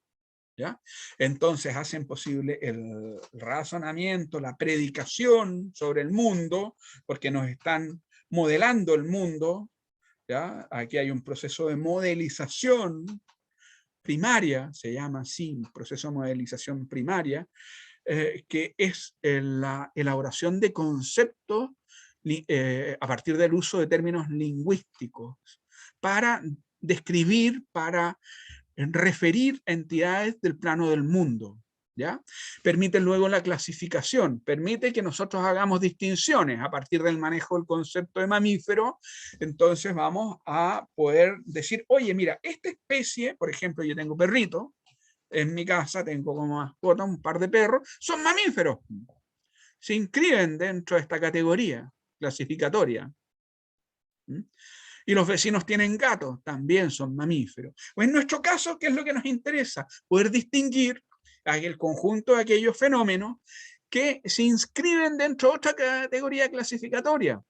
¿ya? Entonces hacen posible el razonamiento, la predicación sobre el mundo, porque nos están modelando el mundo, ¿ya? Aquí hay un proceso de modelización primaria, se llama así, un proceso de modelización primaria, que es la elaboración de conceptos a partir del uso de términos lingüísticos para describir, para referir a entidades del plano del mundo, ¿ya? Permite luego la clasificación, permite que nosotros hagamos distinciones a partir del manejo del concepto de mamífero. Entonces vamos a poder decir, oye, mira, esta especie, por ejemplo, yo tengo perrito, en mi casa tengo como mascota un par de perros, son mamíferos. Se inscriben dentro de esta categoría clasificatoria. Y los vecinos tienen gatos, también son mamíferos. Pues en nuestro caso, ¿qué es lo que nos interesa? Poder distinguir el conjunto de aquellos fenómenos que se inscriben dentro de otra categoría clasificatoria,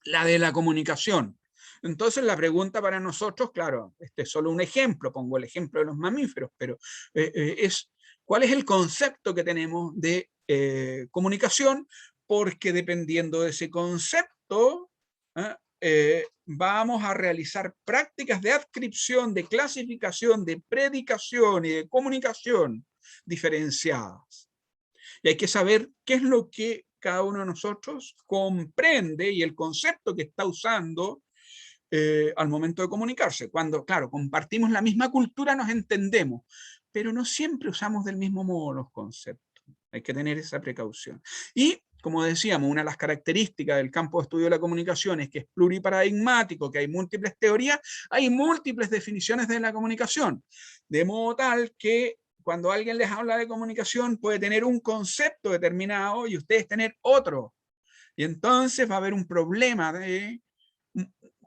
la de la comunicación. Entonces la pregunta para nosotros, claro, este es solo un ejemplo, pongo el ejemplo de los mamíferos, pero es ¿cuál es el concepto que tenemos de comunicación? Porque dependiendo de ese concepto, vamos a realizar prácticas de adscripción, de clasificación, de predicación y de comunicación diferenciadas. Y hay que saber qué es lo que cada uno de nosotros comprende y el concepto que está usando al momento de comunicarse. Cuando, claro, compartimos la misma cultura nos entendemos, pero no siempre usamos del mismo modo los conceptos. Hay que tener esa precaución. Y, como decíamos, una de las características del campo de estudio de la comunicación es que es pluriparadigmático, que hay múltiples teorías, hay múltiples definiciones de la comunicación, de modo tal que cuando alguien les habla de comunicación puede tener un concepto determinado y ustedes tener otro. Y entonces va a haber un problema de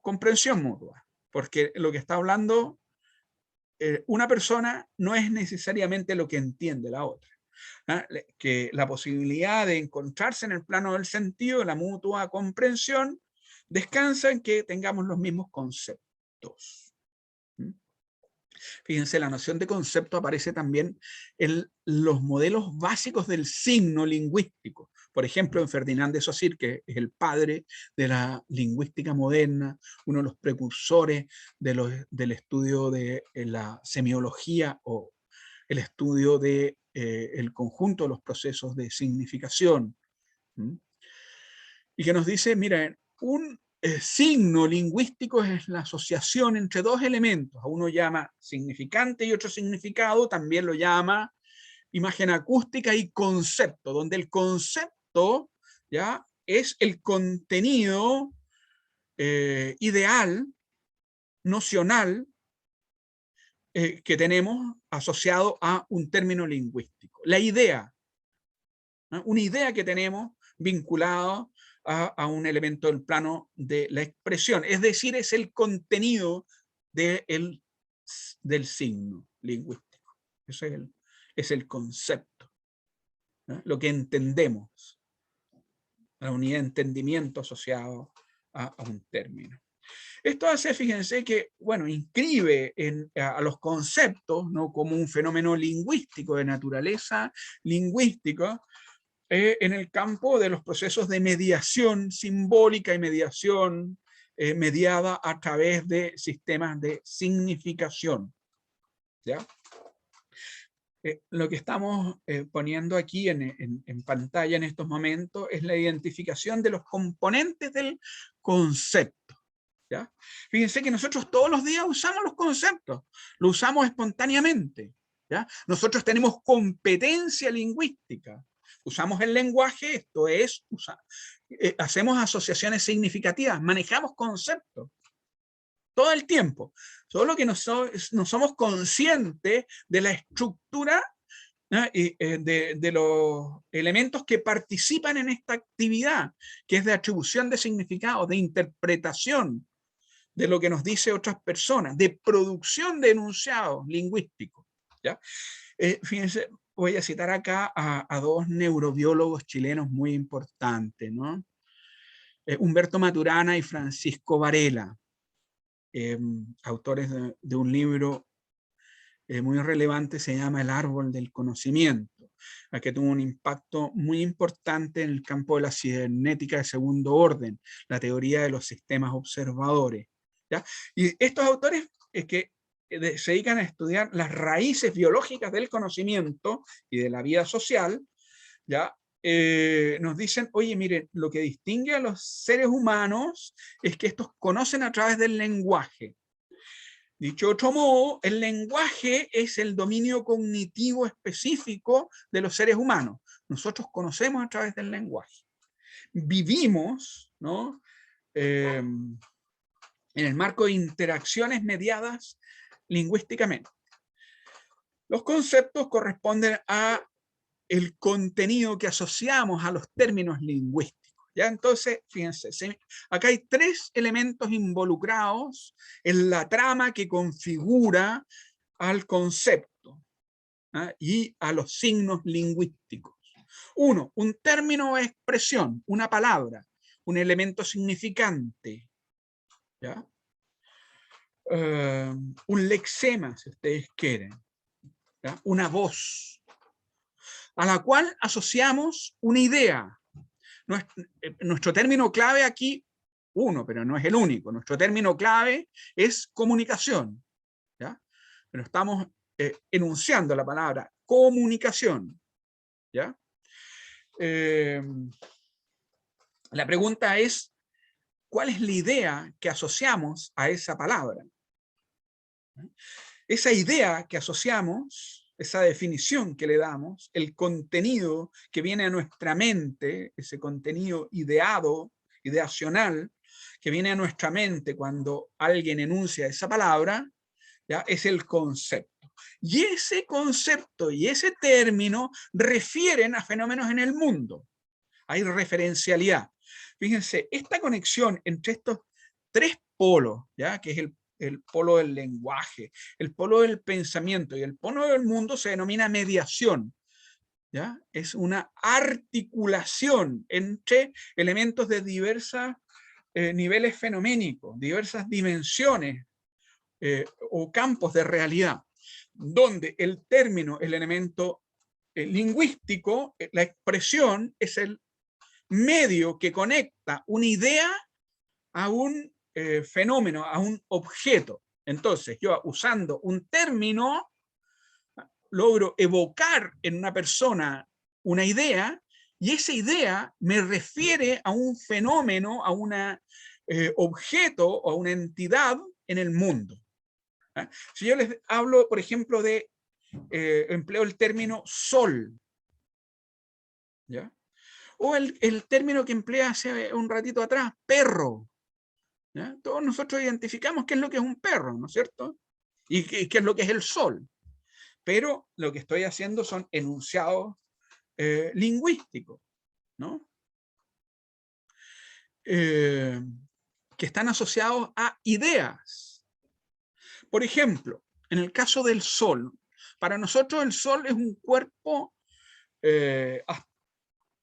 comprensión mutua, porque lo que está hablando una persona no es necesariamente lo que entiende la otra. Que la posibilidad de encontrarse en el plano del sentido, la mutua comprensión, descansa en que tengamos los mismos conceptos. Fíjense, la noción de concepto aparece también en los modelos básicos del signo lingüístico. Por ejemplo, en Ferdinand de Saussure, que es el padre de la lingüística moderna, uno de los precursores del estudio de la semiología o el estudio de el conjunto de los procesos de significación. Y que nos dice, miren, un signo lingüístico es la asociación entre dos elementos. A uno llama significante y otro significado, también lo llama imagen acústica y concepto, donde el concepto ya es el contenido ideal, nocional, que tenemos asociado a un término lingüístico. La idea, ¿no? Una idea que tenemos vinculado a un elemento del plano de la expresión, es decir, es el contenido del signo lingüístico. Ese es el concepto, ¿no? Lo que entendemos, la unidad de entendimiento asociado a un término. Esto hace, fíjense que, bueno, inscribe a los conceptos, ¿no?, como un fenómeno lingüístico, de naturaleza lingüística, en el campo de los procesos de mediación simbólica y mediación mediada a través de sistemas de significación. ¿Ya? Lo que estamos poniendo aquí en pantalla en estos momentos es la identificación de los componentes del concepto. ¿Ya? Fíjense que nosotros todos los días usamos los conceptos, lo usamos espontáneamente. ¿Ya? Nosotros tenemos competencia lingüística, usamos el lenguaje, esto es, hacemos asociaciones significativas, manejamos conceptos todo el tiempo, solo que no somos conscientes de la estructura, ¿no?, y de los elementos que participan en esta actividad, que es de atribución de significado, de interpretación de lo que nos dice otras personas, de producción de enunciados lingüísticos. ¿Ya? Fíjense, voy a citar acá a dos neurobiólogos chilenos muy importantes, ¿no? Humberto Maturana y Francisco Varela, autores de un libro muy relevante se llama el árbol del conocimiento, que tuvo un impacto muy importante en el campo de la cibernética de segundo orden, la teoría de los sistemas observadores, ¿ya? Y estos autores que se dedican a estudiar las raíces biológicas del conocimiento y de la vida social, ¿ya? Nos dicen, oye, miren, lo que distingue a los seres humanos es que estos conocen a través del lenguaje. Dicho de otro modo, el lenguaje es el dominio cognitivo específico de los seres humanos. Nosotros conocemos a través del lenguaje. Vivimos, ¿no? En el marco de interacciones mediadas lingüísticamente. Los conceptos corresponden a el contenido que asociamos a los términos lingüísticos. ¿Ya? Entonces, fíjense, acá hay 3 elementos involucrados en la trama que configura al concepto, ¿ah? Y a los signos lingüísticos. 1, un término o expresión, una palabra, un elemento significante, ¿ya? Un lexema, si ustedes quieren, ¿ya? Una voz, a la cual asociamos una idea. Nuestro término clave aquí, pero no es el único, nuestro término clave es comunicación, ¿ya? Pero estamos enunciando la palabra comunicación, ¿ya? La pregunta es, ¿cuál es la idea que asociamos a esa palabra? Esa idea que asociamos, esa definición que le damos, el contenido que viene a nuestra mente, ese contenido ideacional, que viene a nuestra mente cuando alguien enuncia esa palabra, ¿ya? Es el concepto. Y ese concepto y ese término refieren a fenómenos en el mundo. Hay referencialidad. Fíjense, esta conexión entre estos 3 polos, ¿ya? Que es el polo del lenguaje, el polo del pensamiento y el polo del mundo, se denomina mediación, ¿ya? Es una articulación entre elementos de diversos niveles fenoménicos, diversas dimensiones o campos de realidad, donde el término, el elemento lingüístico, la expresión, es el medio que conecta una idea a un fenómeno, a un objeto. Entonces, yo usando un término, logro evocar en una persona una idea, y esa idea me refiere a un fenómeno, a un objeto o a una entidad en el mundo. ¿Ah? Si yo les hablo, por ejemplo, de empleo el término sol, ¿ya? O el término que empleé hace un ratito atrás, perro, ¿ya? Todos nosotros identificamos qué es lo que es un perro, ¿no es cierto? Y qué es lo que es el sol. Pero lo que estoy haciendo son enunciados lingüísticos, ¿no? Que están asociados a ideas. Por ejemplo, en el caso del sol, para nosotros el sol es un cuerpo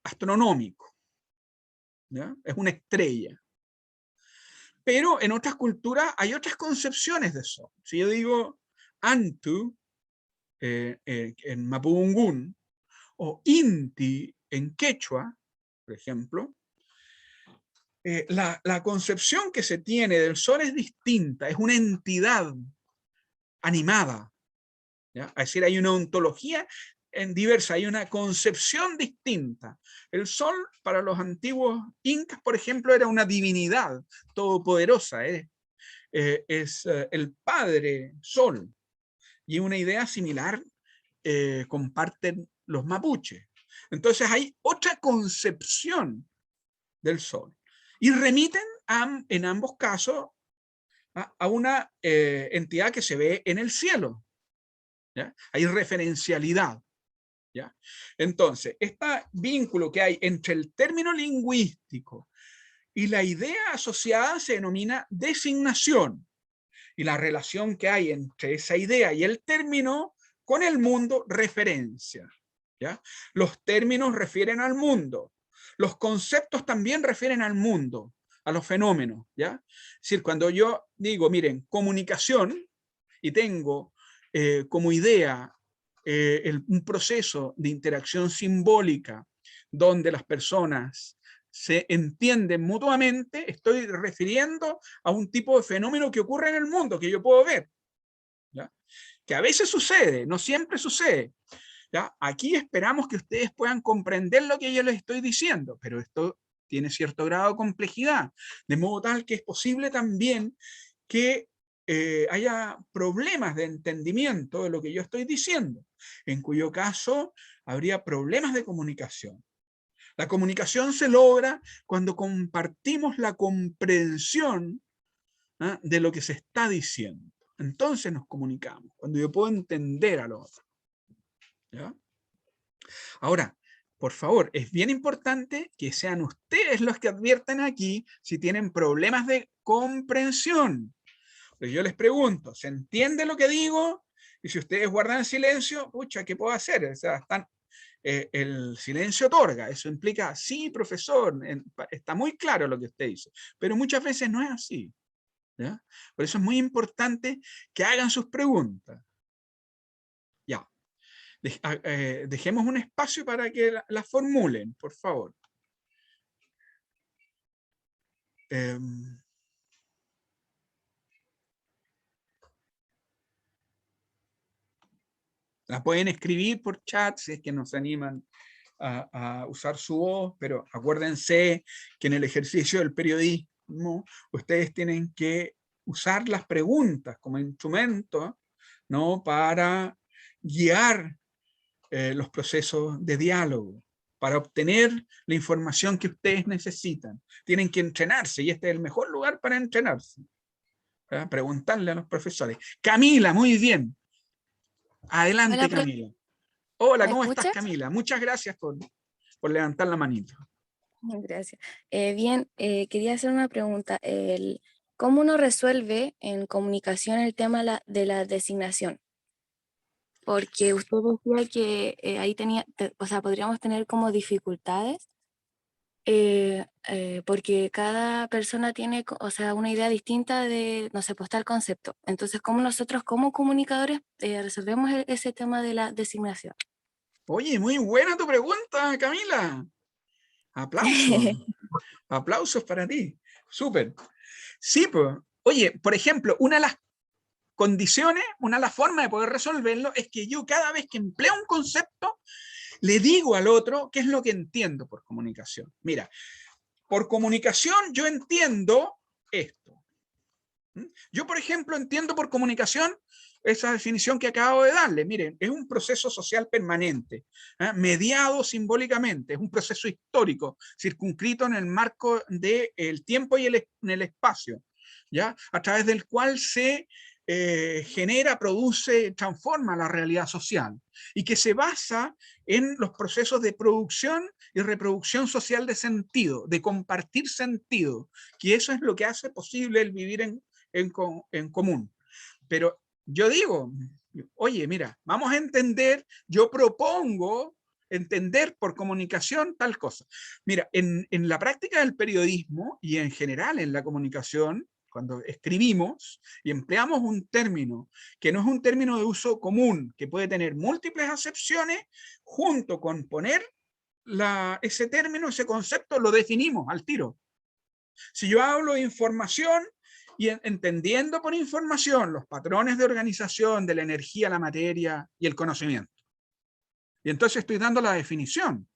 astronómico, ¿ya? Es una estrella. Pero en otras culturas hay otras concepciones de sol. Si yo digo Antu en Mapudungún o Inti en quechua, por ejemplo, la concepción que se tiene del sol es distinta, es una entidad animada, ¿ya? Es decir, hay una ontología diversa, hay una concepción distinta. El sol para los antiguos incas, por ejemplo, era una divinidad todopoderosa, es el padre sol, y una idea similar comparten los mapuches. Entonces hay otra concepción del sol, y remiten en ambos casos a una entidad que se ve en el cielo, ¿ya? Hay referencialidad, ¿ya? Entonces, este vínculo que hay entre el término lingüístico y la idea asociada se denomina designación, y la relación que hay entre esa idea y el término con el mundo, referencia, ¿ya? Los términos refieren al mundo, los conceptos también refieren al mundo, a los fenómenos, ¿ya? Es decir, cuando yo digo, miren, comunicación, y tengo como idea un proceso de interacción simbólica donde las personas se entienden mutuamente, estoy refiriendo a un tipo de fenómeno que ocurre en el mundo, que yo puedo ver, ¿ya? Que a veces sucede, no siempre sucede, ¿ya? Aquí esperamos que ustedes puedan comprender lo que yo les estoy diciendo, pero esto tiene cierto grado de complejidad, de modo tal que es posible también que haya problemas de entendimiento de lo que yo estoy diciendo, en cuyo caso habría problemas de comunicación. La comunicación se logra cuando compartimos la comprensión de lo que se está diciendo. Entonces nos comunicamos, cuando yo puedo entender al otro, ¿ya? Ahora, por favor, es bien importante que sean ustedes los que adviertan aquí si tienen problemas de comprensión. Pues yo les pregunto, ¿se entiende lo que digo? Y si ustedes guardan silencio, pucha, ¿qué puedo hacer? O sea, el silencio otorga, eso implica, sí, profesor, está muy claro lo que usted dice, pero muchas veces no es así, ¿ya? Por eso es muy importante que hagan sus preguntas. Ya, dejemos un espacio para que las formulen, por favor. La pueden escribir por chat si es que no se animan a usar su voz, pero acuérdense que en el ejercicio del periodismo ustedes tienen que usar las preguntas como instrumento, ¿no? Para guiar los procesos de diálogo, para obtener la información que ustedes necesitan. Tienen que entrenarse y este es el mejor lugar para entrenarse. Preguntarle a los profesores. Camila, muy bien. Adelante, Hola, Camila. Hola, ¿me ¿cómo estás, escuchas? Camila? Muchas gracias por levantar la manito. Gracias. Bien, quería hacer una pregunta. ¿Cómo uno resuelve en comunicación el tema de la designación? Porque usted decía que ahí o sea, podríamos tener como dificultades, porque cada persona tiene, o sea, una idea distinta de, no sé, pues tal concepto. Entonces, ¿cómo nosotros como comunicadores resolvemos ese tema de la designación? Oye, muy buena tu pregunta, Camila. Aplausos. Aplausos para ti. Súper. Sí, pues. Oye, por ejemplo, una de las condiciones, una de las formas de poder resolverlo es que yo cada vez que empleo un concepto, le digo al otro qué es lo que entiendo por comunicación. Mira, por comunicación yo entiendo esto. Yo, por ejemplo, entiendo por comunicación esa definición que acabo de darle. Miren, es un proceso social permanente, mediado simbólicamente, es un proceso histórico, circunscrito en el marco del tiempo y en el espacio, ¿ya? A través del cual se genera, produce, transforma la realidad social y que se basa en los procesos de producción y reproducción social de sentido, de compartir sentido, que eso es lo que hace posible el vivir en común. Pero yo digo, oye, mira, vamos a entender, yo propongo entender por comunicación tal cosa. Mira, en la práctica del periodismo y en general en la comunicación, cuando escribimos y empleamos un término que no es un término de uso común, que puede tener múltiples acepciones, junto con poner ese término, ese concepto, lo definimos al tiro. Si yo hablo de información, y entendiendo por información los patrones de organización de la energía, la materia y el conocimiento. Y entonces estoy dando la definición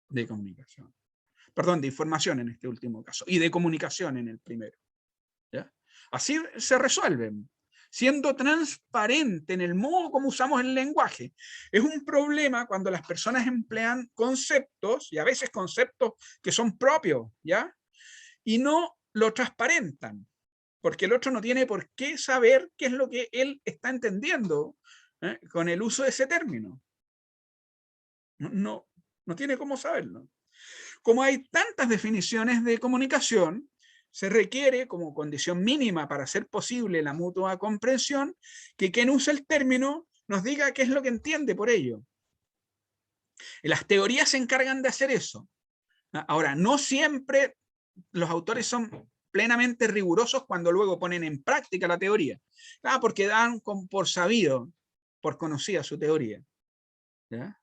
de comunicación. Perdón, de información en este último caso, y de comunicación en el primero. ¿Ya? Así se resuelven, siendo transparente en el modo como usamos el lenguaje. Es un problema cuando las personas emplean conceptos, y a veces conceptos que son propios, ¿ya? Y no lo transparentan, porque el otro no tiene por qué saber qué es lo que él está entendiendo con el uso de ese término. No tiene cómo saberlo. Como hay tantas definiciones de comunicación, se requiere como condición mínima para hacer posible la mutua comprensión que quien use el término nos diga qué es lo que entiende por ello. Y las teorías se encargan de hacer eso. Ahora, no siempre los autores son plenamente rigurosos cuando luego ponen en práctica la teoría, porque dan por sabido por conocida su teoría, ¿ya?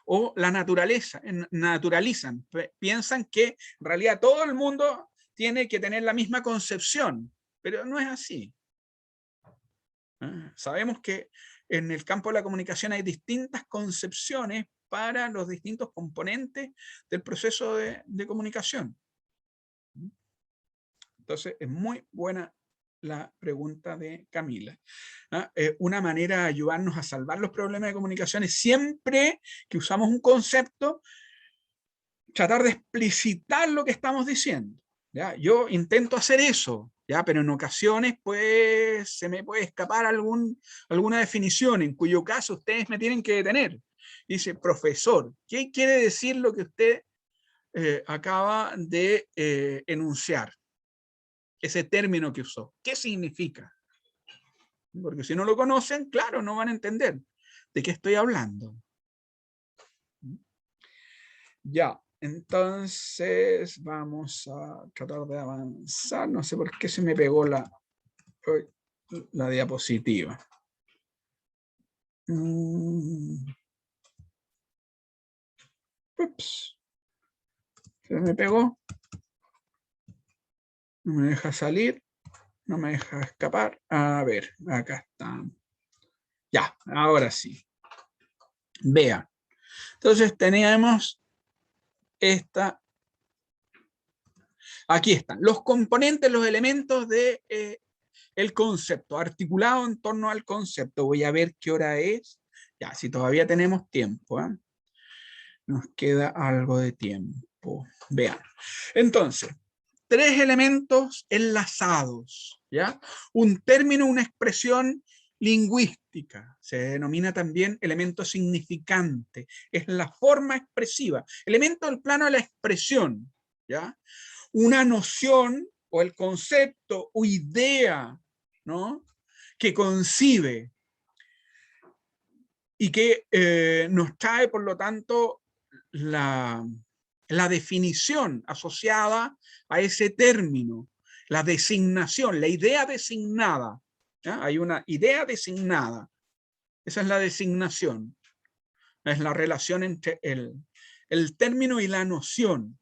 O la naturalizan, piensan que en realidad todo el mundo tiene que tener la misma concepción, pero no es así. Sabemos que en el campo de la comunicación hay distintas concepciones para los distintos componentes del proceso de comunicación. Entonces, es muy buena la pregunta de Camila. Una manera de ayudarnos a salvar los problemas de comunicación es siempre que usamos un concepto, tratar de explicitar lo que estamos diciendo. ¿Ya? Yo intento hacer eso, ¿ya? Pero en ocasiones pues, se me puede escapar alguna definición, en cuyo caso ustedes me tienen que detener. Dice, profesor, ¿qué quiere decir lo que usted acaba de enunciar? Ese término que usó, ¿qué significa? Porque si no lo conocen, claro, no van a entender de qué estoy hablando. Ya, entonces vamos a tratar de avanzar. No sé por qué se me pegó la diapositiva. Ups. Se me pegó. No me deja salir. No me deja escapar. A ver, acá está. Ya, ahora sí. Vean. Entonces teníamos esta. Aquí están. Los componentes, los elementos de el concepto, articulado en torno al concepto. Voy a ver qué hora es. Ya, si todavía tenemos tiempo. Nos queda algo de tiempo. Vean. Entonces, 3 elementos enlazados, ¿ya? Un término, una expresión lingüística. Se denomina también elemento significante. Es la forma expresiva. Elemento del plano de la expresión, ¿ya? Una noción o el concepto o idea, ¿no? Que concibe y que nos trae, por lo tanto, la definición asociada a ese término, la designación, la idea designada. ¿Ya? Hay una idea designada. Esa es la designación. Es la relación entre el término y la noción.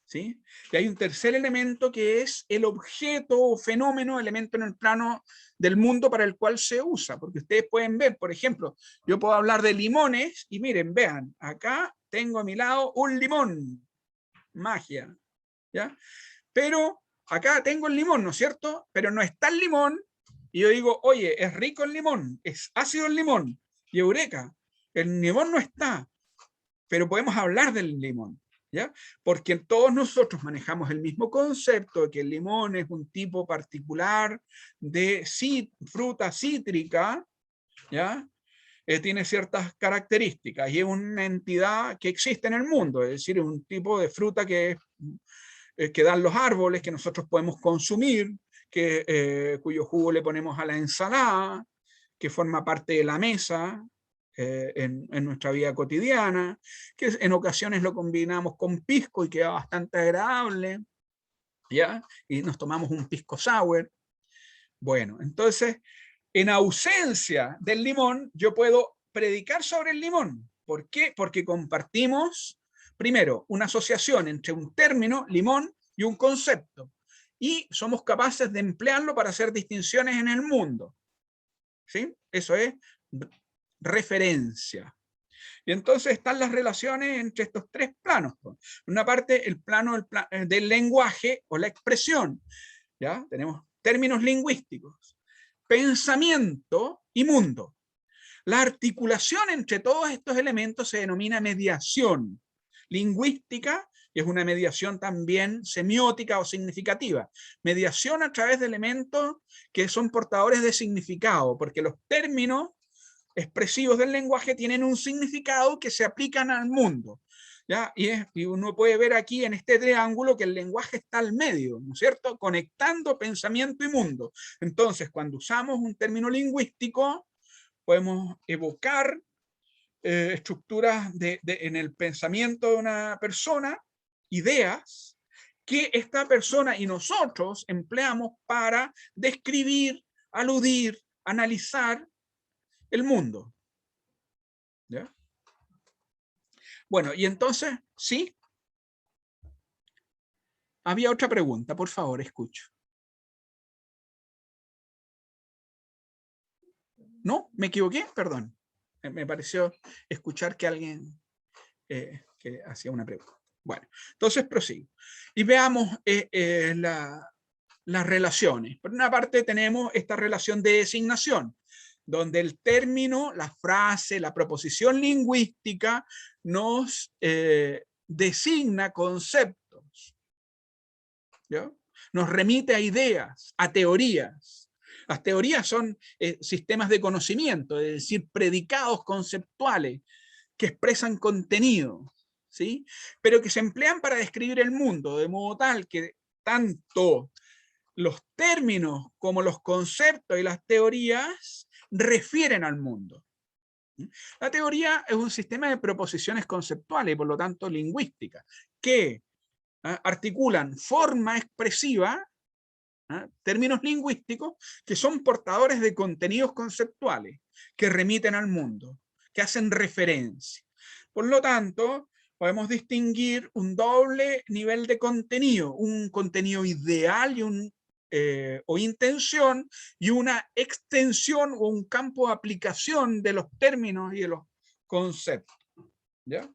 ¿Sí? Y hay un tercer elemento que es el objeto o fenómeno, elemento en el plano del mundo para el cual se usa, porque ustedes pueden ver, por ejemplo, yo puedo hablar de limones y miren, vean, acá tengo a mi lado un limón, magia, ¿ya? Pero acá tengo el limón, ¿no es cierto? Pero no está el limón y yo digo, oye, es rico el limón, es ácido el limón, y eureka, el limón no está, pero podemos hablar del limón. ¿Ya? Porque todos nosotros manejamos el mismo concepto de que el limón es un tipo particular de fruta cítrica, ¿ya? Tiene ciertas características y es una entidad que existe en el mundo, es decir, es un tipo de fruta que dan los árboles, que nosotros podemos consumir, cuyo jugo le ponemos a la ensalada, que forma parte de la mesa, en nuestra vida cotidiana, que en ocasiones lo combinamos con pisco y queda bastante agradable, ¿ya? Y nos tomamos un pisco sour. Bueno, entonces, en ausencia del limón, yo puedo predicar sobre el limón. ¿Por qué? Porque compartimos, primero, una asociación entre un término, limón, y un concepto. Y somos capaces de emplearlo para hacer distinciones en el mundo. ¿Sí? Eso es referencia. Y entonces están las relaciones entre estos 3 planos. Una parte, el plano del lenguaje o la expresión. ¿Ya? Tenemos términos lingüísticos, pensamiento y mundo. La articulación entre todos estos elementos se denomina mediación lingüística, y es una mediación también semiótica o significativa. Mediación a través de elementos que son portadores de significado, porque los términos expresivos del lenguaje tienen un significado que se aplican al mundo. ¿Ya? Y uno puede ver aquí en este triángulo que el lenguaje está al medio, ¿no es cierto? Conectando pensamiento y mundo. Entonces, cuando usamos un término lingüístico, podemos evocar estructuras en el pensamiento de una persona, ideas, que esta persona y nosotros empleamos para describir, aludir, analizar el mundo. ¿Ya? Bueno, y entonces, ¿sí? Había otra pregunta, por favor, escucho. ¿No? ¿Me equivoqué? Perdón. Me pareció escuchar que alguien que hacía una pregunta. Bueno, entonces prosigo. Y veamos las relaciones. Por una parte tenemos esta relación de designación, donde el término, la frase, la proposición lingüística nos designa conceptos, ¿ya? Nos remite a ideas, a teorías. Las teorías son sistemas de conocimiento, es decir, predicados conceptuales que expresan contenido, ¿sí? Pero que se emplean para describir el mundo, de modo tal que tanto los términos como los conceptos y las teorías refieren al mundo. La teoría es un sistema de proposiciones conceptuales y por lo tanto lingüísticas que articulan forma expresiva, términos lingüísticos que son portadores de contenidos conceptuales que remiten al mundo, que hacen referencia. Por lo tanto, podemos distinguir un doble nivel de contenido, un contenido ideal y o intención, y una extensión o un campo de aplicación de los términos y de los conceptos. ¿Ya?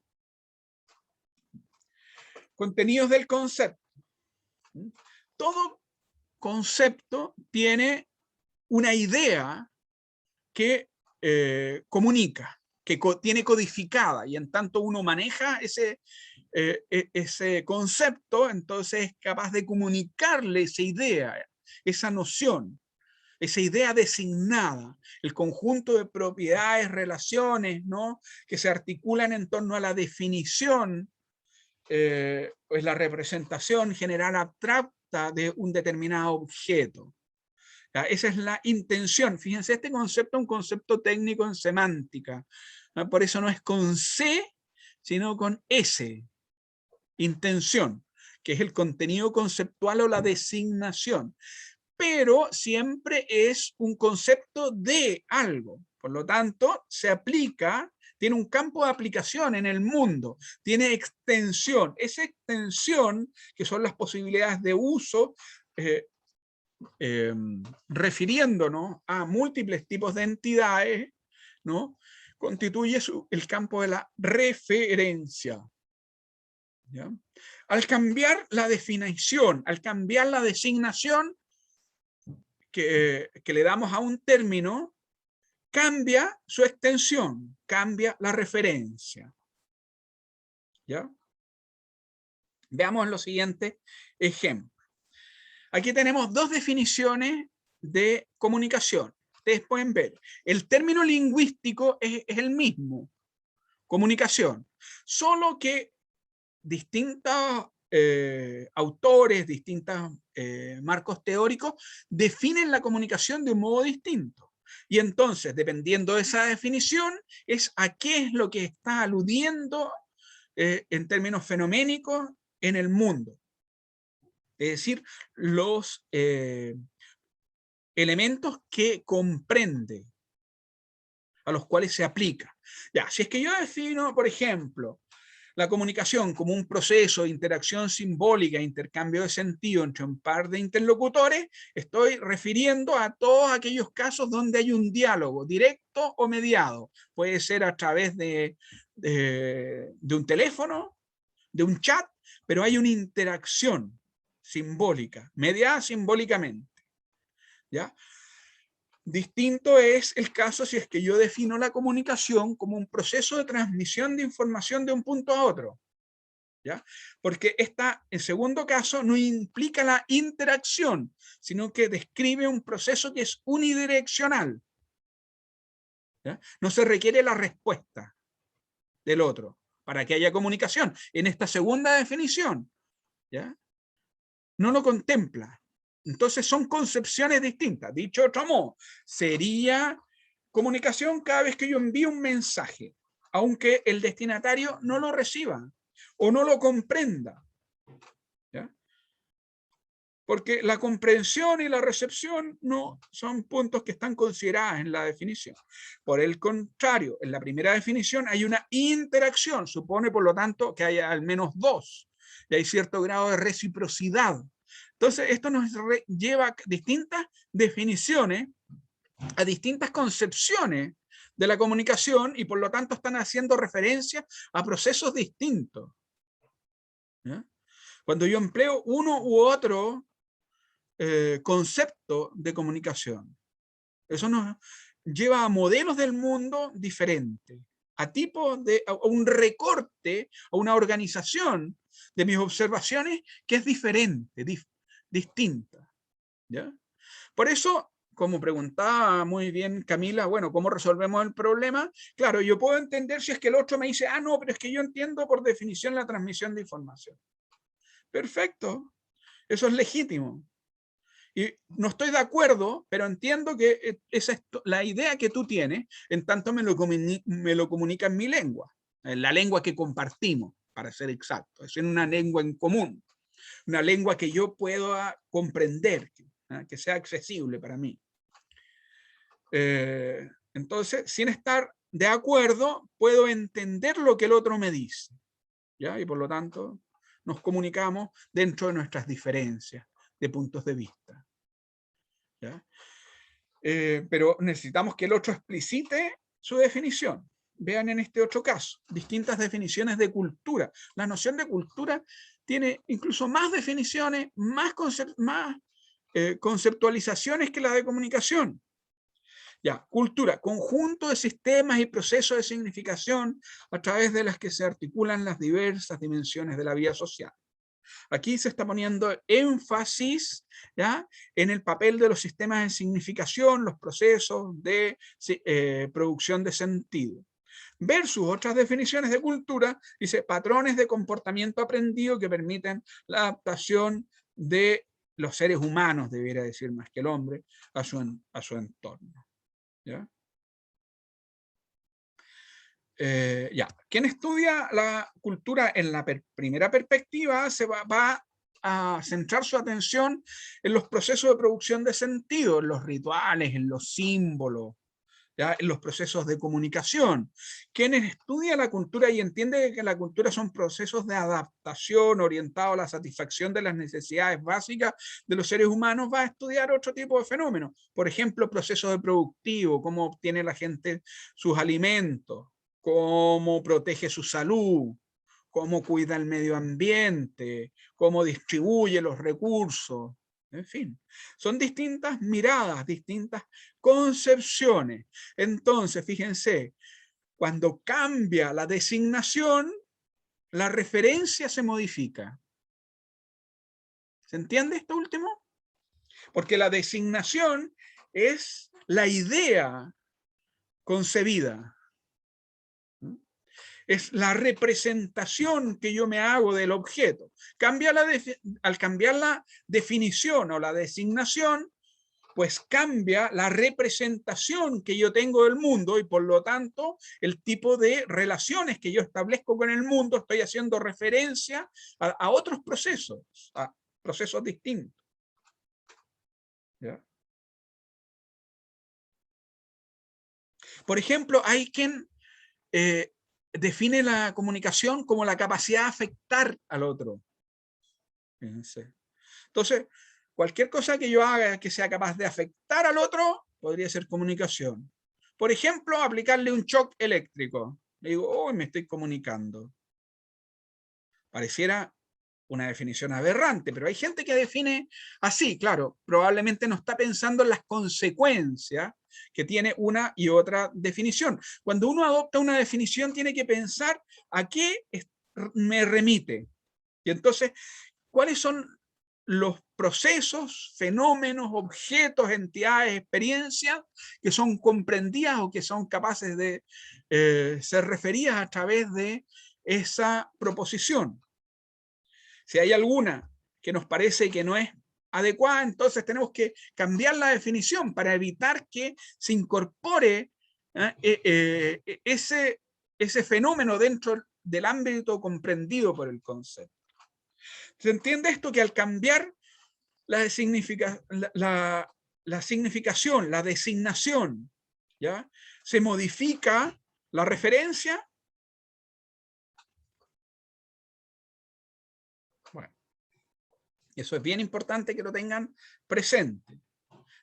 Contenidos del concepto. Todo concepto tiene una idea que comunica, que tiene codificada, y en tanto uno maneja ese concepto, entonces es capaz de comunicarle esa idea, esa noción, esa idea designada, el conjunto de propiedades, relaciones, ¿no?, que se articulan en torno a la definición, pues la representación general abstracta de un determinado objeto. ¿Ya? Esa es la intención. Fíjense, este concepto es un concepto técnico en semántica, ¿no? Por eso no es con C, sino con S. Intención, que es el contenido conceptual o la designación. Pero siempre es un concepto de algo. Por lo tanto, se aplica, tiene un campo de aplicación en el mundo, tiene extensión. Esa extensión, que son las posibilidades de uso, refiriéndonos a múltiples tipos de entidades, ¿no?, constituye el campo de la referencia. ¿Ya? Al cambiar la definición, al cambiar la designación que le damos a un término, cambia su extensión, cambia la referencia. ¿Ya? Veamos los siguientes ejemplos. Aquí tenemos dos definiciones de comunicación. Ustedes pueden ver, el término lingüístico es el mismo, comunicación, solo que distintos autores, distintos marcos teóricos definen la comunicación de un modo distinto. Y entonces, dependiendo de esa definición, es a qué es lo que está aludiendo en términos fenoménicos en el mundo. Es decir, los elementos que comprende, a los cuales se aplica. Ya, si es que yo defino, por ejemplo, la comunicación como un proceso de interacción simbólica, intercambio de sentido entre un par de interlocutores, estoy refiriendo a todos aquellos casos donde hay un diálogo directo o mediado. Puede ser a través de un teléfono, de un chat, pero hay una interacción simbólica, mediada simbólicamente. ¿Ya? Distinto es el caso si es que yo defino la comunicación como un proceso de transmisión de información de un punto a otro. ¿Ya? Porque en segundo caso no implica la interacción, sino que describe un proceso que es unidireccional. ¿Ya? No se requiere la respuesta del otro para que haya comunicación. En esta segunda definición, ¿ya?, no lo contempla. Entonces son concepciones distintas. Dicho de otro modo, sería comunicación cada vez que yo envío un mensaje, aunque el destinatario no lo reciba o no lo comprenda. ¿Ya? porque la comprensión y la recepción no son puntos que están considerados en la definición. Por el contrario, en la primera definición hay una interacción, supone por lo tanto que haya al menos dos, y hay cierto grado de reciprocidad. Entonces, esto nos lleva a distintas definiciones, a distintas concepciones de la comunicación, y por lo tanto están haciendo referencia a procesos distintos. ¿Ya? Cuando yo empleo uno u otro concepto de comunicación, eso nos lleva a modelos del mundo diferentes, a tipos de, a un recorte, a una organización de mis observaciones que es diferente, distinta. ¿Ya? Por eso, como preguntaba muy bien Camila, bueno, ¿cómo resolvemos el problema? Claro, yo puedo entender si es que el otro me dice, ah, no, pero es que yo entiendo por definición la transmisión de información. Perfecto, eso es legítimo. Y no estoy de acuerdo, pero entiendo que esa es la idea que tú tienes, en tanto me lo comunica en mi lengua, en la lengua que compartimos, para ser exacto, es en una lengua en común, una lengua que yo pueda comprender, que sea accesible para mí. Entonces, sin estar de acuerdo, puedo entender lo que el otro me dice, ¿ya? Y por lo tanto, nos comunicamos dentro de nuestras diferencias de puntos de vista. ¿Ya? Pero necesitamos que el otro explicite su definición. Vean en este otro caso, distintas definiciones de cultura. La noción de cultura tiene incluso más definiciones, más conceptualizaciones que la de comunicación. Ya, cultura, conjunto de sistemas y procesos de significación a través de las que se articulan las diversas dimensiones de la vida social. Aquí se está poniendo énfasis, ¿ya?, en el papel de los sistemas de significación, los procesos de producción de sentido. Versus otras definiciones de cultura, dice patrones de comportamiento aprendido que permiten la adaptación de los seres humanos, debiera decir más que el hombre, a su entorno. ¿Ya? Ya. Quien estudia la cultura en la primera perspectiva se va a centrar su atención en los procesos de producción de sentido, en los rituales, en los símbolos, ¿ya?, en los procesos de comunicación. Quienes estudia la cultura y entiende que la cultura son procesos de adaptación orientados a la satisfacción de las necesidades básicas de los seres humanos, va a estudiar otro tipo de fenómenos. Por ejemplo, procesos de productivo, cómo obtiene la gente sus alimentos, cómo protege su salud, cómo cuida el medio ambiente, cómo distribuye los recursos. En fin, son distintas miradas, distintas concepciones. Entonces, fíjense, cuando cambia la designación, la referencia se modifica. ¿Se entiende esto último? Porque la designación es la idea concebida. Es la representación que yo me hago del objeto. Al cambiar la definición o la designación, pues cambia la representación que yo tengo del mundo y por lo tanto el tipo de relaciones que yo establezco con el mundo. Estoy haciendo referencia a otros procesos, a procesos distintos. ¿Ya? Por ejemplo, hay quien define la comunicación como la capacidad de afectar al otro. Fíjense. Entonces, cualquier cosa que yo haga que sea capaz de afectar al otro podría ser comunicación. Por ejemplo, aplicarle un shock eléctrico. Le digo, oh, me estoy comunicando. Pareciera una definición aberrante, pero hay gente que define así, claro, probablemente no está pensando en las consecuencias que tiene una y otra definición. Cuando uno adopta una definición, tiene que pensar a qué me remite. Y entonces, ¿cuáles son los procesos, fenómenos, objetos, entidades, experiencias que son comprendidas o que son capaces de ser referidas a través de esa proposición? Si hay alguna que nos parece que no es adecuada, entonces tenemos que cambiar la definición para evitar que se incorpore ese fenómeno dentro del ámbito comprendido por el concepto. ¿Se entiende esto? Que al cambiar la significación, la designación, ¿ya? Se modifica la referencia. Bueno, eso es bien importante que lo tengan presente.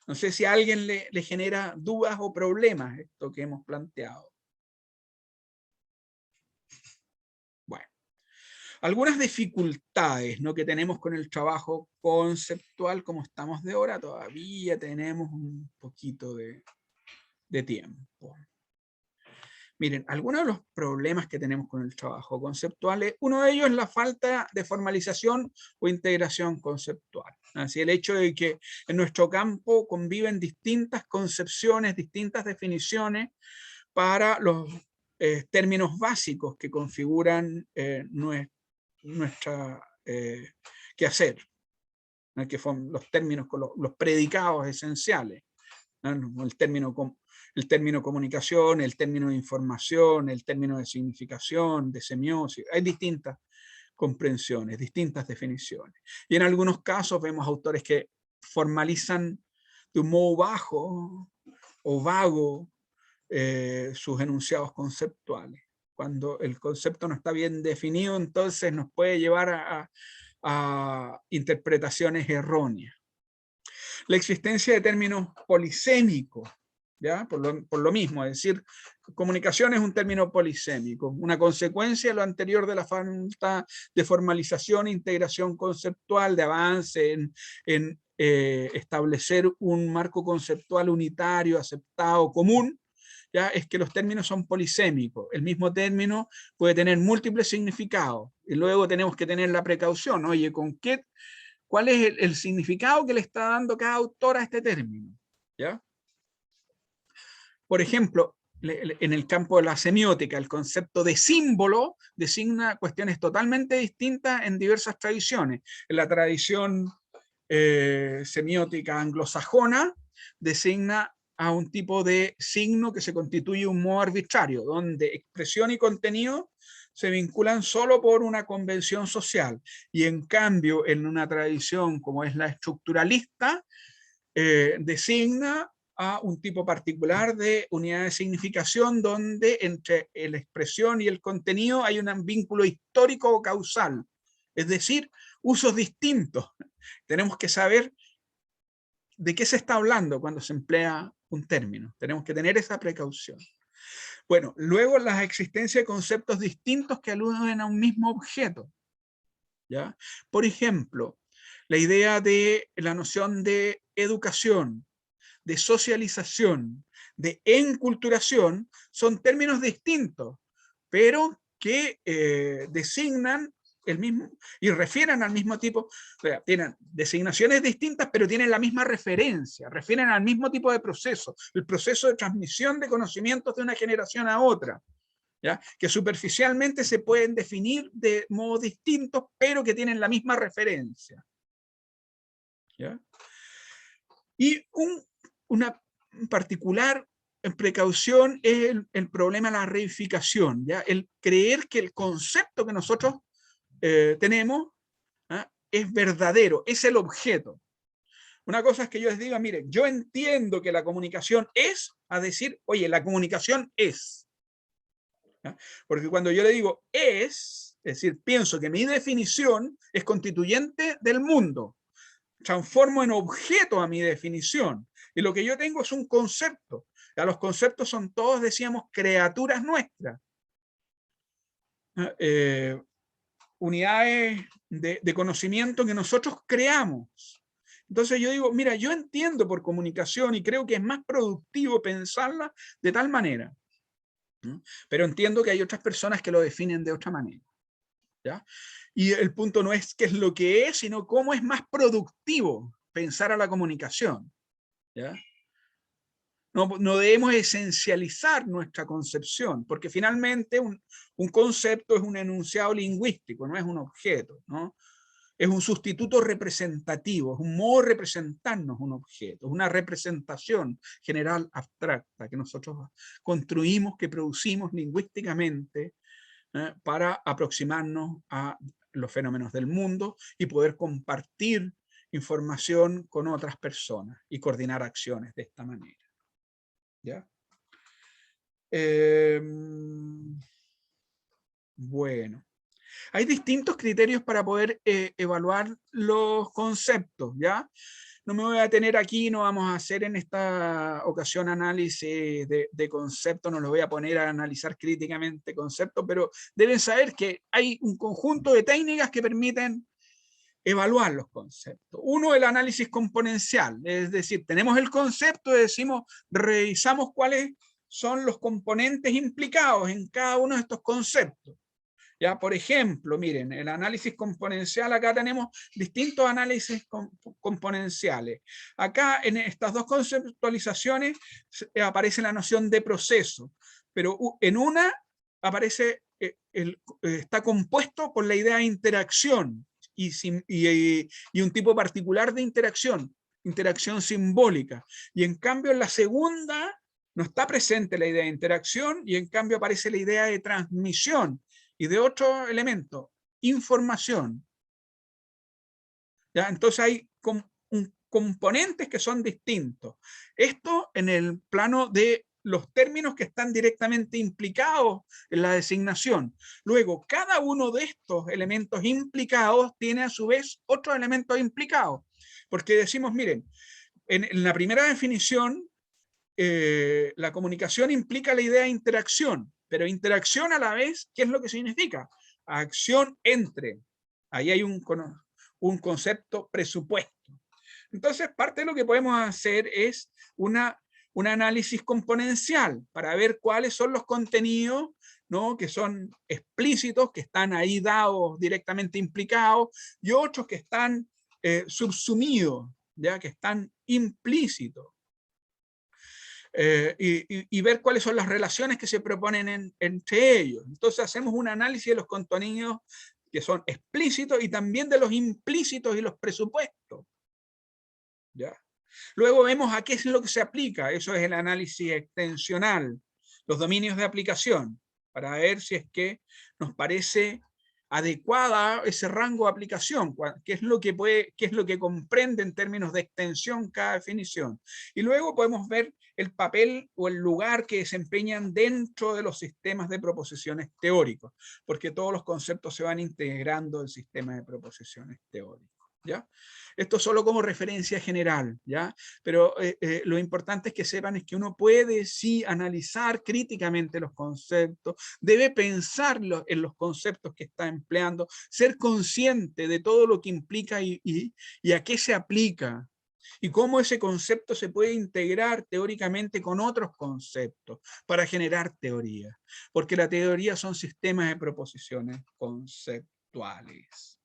No sé si a alguien le genera dudas o problemas esto que hemos planteado. Bueno, algunas dificultades, ¿no?, que tenemos con el trabajo conceptual como estamos de hora. Todavía tenemos un poquito de tiempo. Miren, algunos de los problemas que tenemos con el trabajo conceptual, uno de ellos es la falta de formalización o integración conceptual. Así, el hecho de que en nuestro campo conviven distintas concepciones, distintas definiciones para los términos básicos que configuran nuestra quehacer, ¿no?, que son los términos, los predicados esenciales, ¿no? El término comunicación, el término de información, el término de significación, de semiosis. Hay distintas comprensiones, distintas definiciones. Y en algunos casos vemos autores que formalizan de un modo bajo o vago sus enunciados conceptuales. Cuando el concepto no está bien definido, entonces nos puede llevar a interpretaciones erróneas. La existencia de términos polisémicos, ¿ya? Por lo mismo, es decir, comunicación es un término polisémico, una consecuencia de lo anterior de la falta de formalización e integración conceptual, de avance en establecer un marco conceptual unitario, aceptado, común, ¿ya? Es que los términos son polisémicos. El mismo término puede tener múltiples significados y luego tenemos que tener la precaución, oye, ¿cuál es el significado que le está dando cada autor a este término? ¿Ya? Por ejemplo, en el campo de la semiótica, el concepto de símbolo designa cuestiones totalmente distintas en diversas tradiciones. En la tradición semiótica anglosajona designa a un tipo de signo que se constituye un modo arbitrario, donde expresión y contenido se vinculan solo por una convención social. Y en cambio, en una tradición como es la estructuralista, designa a un tipo particular de unidad de significación donde entre la expresión y el contenido hay un vínculo histórico o causal, es decir, usos distintos. Tenemos que saber de qué se está hablando cuando se emplea un término. Tenemos que tener esa precaución. Bueno, luego la existencia de conceptos distintos que aluden a un mismo objeto, ¿ya? Por ejemplo, la idea de la noción de educación, de socialización, de enculturación, son términos distintos, pero que designan el mismo y refieren al mismo tipo, o sea, tienen designaciones distintas, pero tienen la misma referencia, refieren al mismo tipo de proceso, el proceso de transmisión de conocimientos de una generación a otra, ¿ya? Que superficialmente se pueden definir de modos distintos, pero que tienen la misma referencia, ¿ya? Y una particular precaución es el problema de la reificación, ¿ya? El creer que el concepto que nosotros tenemos, ¿ah?, es verdadero, es el objeto. Una cosa es que yo les diga, mire, yo entiendo que la comunicación es, a decir, oye, la comunicación es. ¿Ya? Porque cuando yo le digo es decir, pienso que mi definición es constituyente del mundo, transformo en objeto a mi definición, y lo que yo tengo es un concepto. Ya, los conceptos son todos, decíamos, criaturas nuestras. Unidades de conocimiento que nosotros creamos. Entonces yo digo, mira, yo entiendo por comunicación y creo que es más productivo pensarla de tal manera, ¿no? Pero entiendo que hay otras personas que lo definen de otra manera, ¿ya? Y el punto no es qué es lo que es, sino cómo es más productivo pensar a la comunicación, ¿ya? No debemos esencializar nuestra concepción, porque finalmente un concepto es un enunciado lingüístico, no es un objeto, ¿no? Es un sustituto representativo, es un modo de representarnos un objeto, es una representación general abstracta que nosotros construimos, que producimos lingüísticamente para aproximarnos a los fenómenos del mundo y poder compartir información con otras personas y coordinar acciones de esta manera. ¿Ya? Bueno, hay distintos criterios para poder evaluar los conceptos, ¿ya? No me voy a detener aquí, no vamos a hacer en esta ocasión análisis de conceptos, no los voy a poner a analizar críticamente conceptos, pero deben saber que hay un conjunto de técnicas que permiten evaluar los conceptos. Uno, el análisis componencial, es decir, tenemos el concepto y decimos, revisamos cuáles son los componentes implicados en cada uno de estos conceptos. Ya, por ejemplo, miren, el análisis componencial, acá tenemos distintos análisis componenciales. Acá en estas dos conceptualizaciones aparece la noción de proceso, pero en una aparece, está compuesto por la idea de interacción y un tipo particular de interacción simbólica. Y en cambio en la segunda no está presente la idea de interacción y en cambio aparece la idea de transmisión. Y de otro elemento, información. ¿Ya? Entonces hay componentes que son distintos. Esto en el plano de los términos que están directamente implicados en la designación. Luego, cada uno de estos elementos implicados tiene a su vez otros elementos implicados. Porque decimos, miren, en la primera definición, la comunicación implica la idea de interacción. Pero interacción a la vez, ¿qué es lo que significa? Acción entre. Ahí hay un concepto presupuesto. Entonces, parte de lo que podemos hacer es un análisis componencial para ver cuáles son los contenidos, ¿no?, que son explícitos, que están ahí dados, directamente implicados, y otros que están subsumidos, ¿ya?, que están implícitos. Y ver cuáles son las relaciones que se proponen entre ellos. Entonces hacemos un análisis de los contenidos que son explícitos y también de los implícitos y los presupuestos. ¿Ya? Luego vemos a qué es lo que se aplica. Eso es el análisis extensional, los dominios de aplicación, para ver si es que nos parece adecuada ese rango de aplicación, qué es lo que comprende en términos de extensión cada definición. Y luego podemos ver el papel o el lugar que desempeñan dentro de los sistemas de proposiciones teóricos, porque todos los conceptos se van integrando en el sistema de proposiciones teóricos. ¿Ya? Esto solo como referencia general, ¿ya? Pero lo importante es que sepan es que uno puede sí analizar críticamente los conceptos, debe pensar en los conceptos que está empleando, ser consciente de todo lo que implica y a qué se aplica, y cómo ese concepto se puede integrar teóricamente con otros conceptos para generar teoría, porque la teoría son sistemas de proposiciones conceptuales.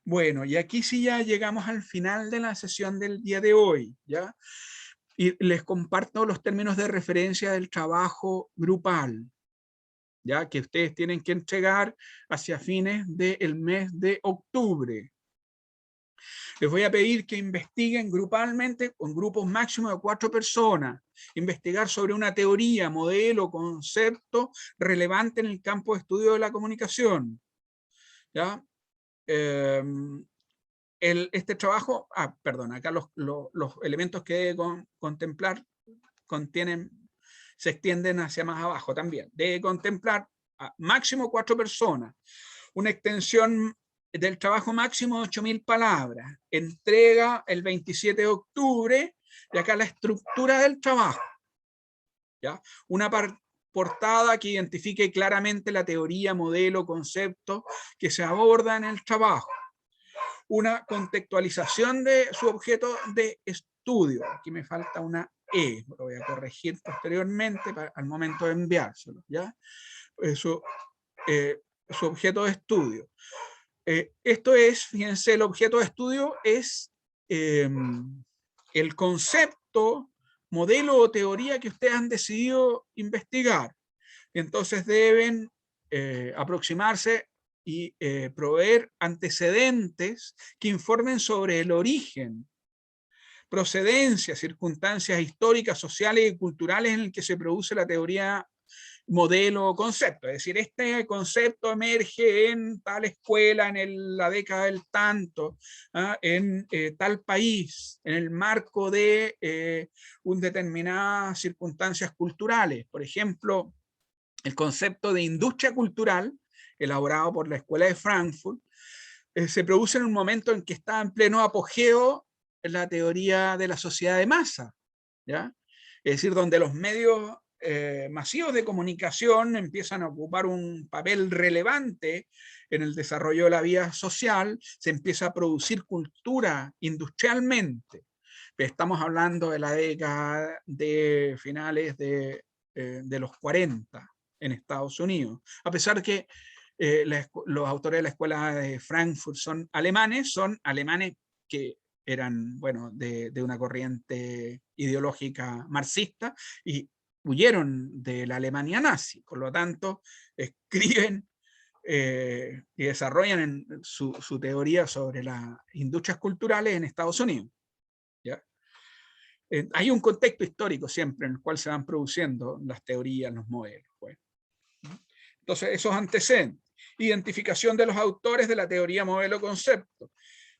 Bueno, y aquí sí ya llegamos al final de la sesión del día de hoy, ¿ya? Y les comparto los términos de referencia del trabajo grupal, ¿ya?, que ustedes tienen que entregar hacia fines del mes de octubre. Les voy a pedir que investiguen grupalmente con grupos máximos de 4 personas, investigar sobre una teoría, modelo, concepto relevante en el campo de estudio de la comunicación, ¿ya? Este trabajo, perdón, acá los elementos que debe contemplar se extienden hacia más abajo también. Debe contemplar a máximo 4 personas, una extensión del trabajo máximo de 8.000 palabras, entrega el 27 de octubre, y acá la estructura del trabajo, ¿ya? Una portada que identifique claramente la teoría, modelo, concepto que se aborda en el trabajo. Una contextualización de su objeto de estudio. Aquí me falta una E, lo voy a corregir posteriormente al momento de enviárselo, ¿ya? Su objeto de estudio. Esto es, fíjense, el objeto de estudio es el concepto, modelo o teoría que ustedes han decidido investigar. Entonces deben aproximarse y proveer antecedentes que informen sobre el origen, procedencia, circunstancias históricas, sociales y culturales en el que se produce la teoría modelo o concepto. Es decir, este concepto emerge en tal escuela en la década del tanto, en tal país, en el marco de determinadas circunstancias culturales. Por ejemplo, el concepto de industria cultural, elaborado por la Escuela de Frankfurt, se produce en un momento en que está en pleno apogeo la teoría de la sociedad de masa, ¿ya? Es decir, donde los medios masivos de comunicación empiezan a ocupar un papel relevante en el desarrollo de la vida social, se empieza a producir cultura industrialmente. Estamos hablando de la década de finales de los 40 en Estados Unidos. A pesar que los autores de la Escuela de Frankfurt son alemanes que eran, bueno, de una corriente ideológica marxista y huyeron de la Alemania nazi. Por lo tanto, escriben y desarrollan su teoría sobre las industrias culturales en Estados Unidos. ¿Ya? Hay un contexto histórico siempre en el cual se van produciendo las teorías, los modelos. Pues. Entonces, esos antecedentes. Identificación de los autores de la teoría modelo-concepto.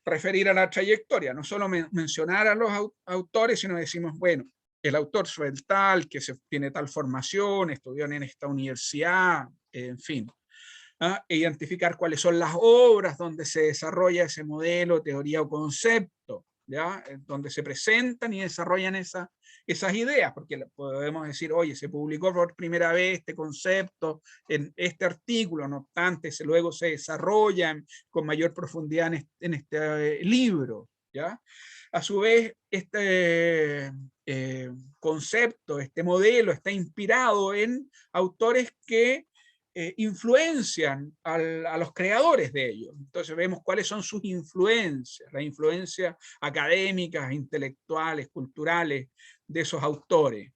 Referir a la trayectoria, no solo mencionar a los autores, sino decimos, bueno, el autor fue el tal, que tiene tal formación, estudió en esta universidad, en fin. Identificar cuáles son las obras donde se desarrolla ese modelo, teoría o concepto, ¿ya? Donde se presentan y desarrollan esas ideas, porque podemos decir, oye, se publicó por primera vez este concepto en este artículo, no obstante, luego se desarrolla con mayor profundidad en este libro, ¿ya? A su vez, este concepto, este modelo está inspirado en autores que influencian a los creadores de ellos. Entonces vemos cuáles son sus influencias, las influencias académicas, intelectuales, culturales de esos autores.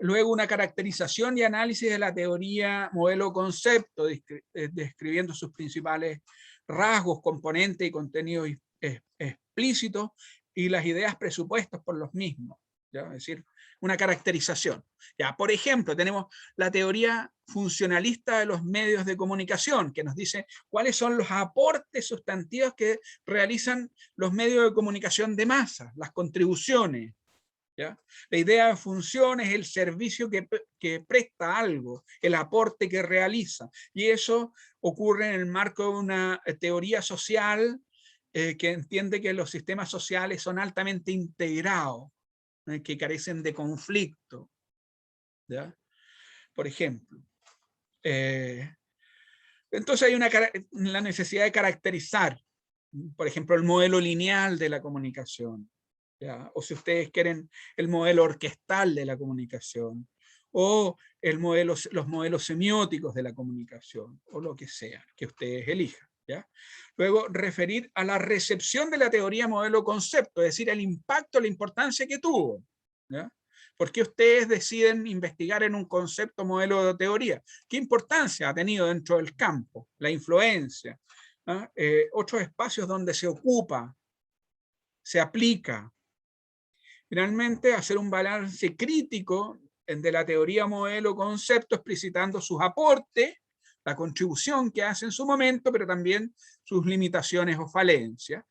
Luego una caracterización y análisis de la teoría modelo-concepto, describiendo sus principales rasgos, componentes y contenidos explícitos y las ideas presupuestas por los mismos. ¿Ya? Es decir, una caracterización. Ya, por ejemplo, tenemos la teoría funcionalista de los medios de comunicación, que nos dice cuáles son los aportes sustantivos que realizan los medios de comunicación de masa, las contribuciones. ¿Ya? La idea de función es el servicio que presta algo, el aporte que realiza. Y eso ocurre en el marco de una teoría social que entiende que los sistemas sociales son altamente integrados, que carecen de conflicto. ¿Ya? Por ejemplo. Entonces hay la necesidad de caracterizar, por ejemplo, el modelo lineal de la comunicación. ¿Ya? O si ustedes quieren, el modelo orquestal de la comunicación, o los modelos semióticos de la comunicación, o lo que sea que ustedes elijan. ¿Ya? Luego, referir a la recepción de la teoría modelo-concepto, es decir, el impacto, la importancia que tuvo. ¿Ya? ¿Por qué ustedes deciden investigar en un concepto, modelo de teoría? ¿Qué importancia ha tenido dentro del campo? La influencia, otros espacios donde se ocupa, se aplica. Finalmente, hacer un balance crítico de la teoría modelo-concepto, explicitando sus aportes, la contribución que hace en su momento, pero también sus limitaciones o falencias.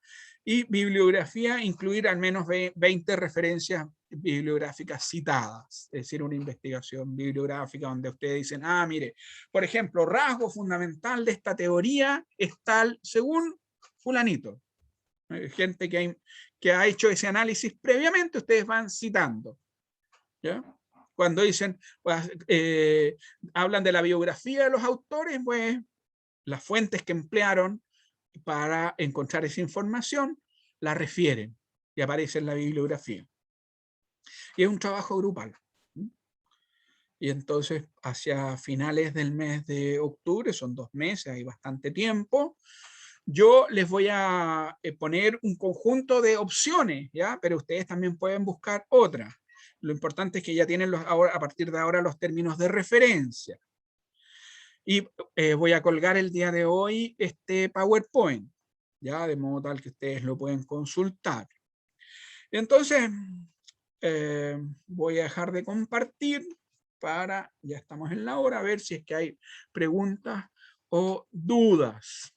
Y bibliografía, incluir al menos 20 referencias bibliográficas citadas, es decir, una investigación bibliográfica donde ustedes dicen, mire, por ejemplo, rasgo fundamental de esta teoría es tal según fulanito. Gente que ha hecho ese análisis previamente, ustedes van citando. ¿Ya? Cuando dicen, pues, hablan de la biografía de los autores, pues las fuentes que emplearon para encontrar esa información la refieren y aparece en la bibliografía. Y es un trabajo grupal. Y entonces hacia finales del mes de octubre, son 2 meses, hay bastante tiempo, yo les voy a poner un conjunto de opciones, ¿ya? Pero ustedes también pueden buscar otras. Lo importante es que ya tienen a partir de ahora los términos de referencia. Y voy a colgar el día de hoy este PowerPoint, ¿ya? De modo tal que ustedes lo pueden consultar. Entonces, voy a dejar de compartir ya estamos en la hora, a ver si es que hay preguntas o dudas.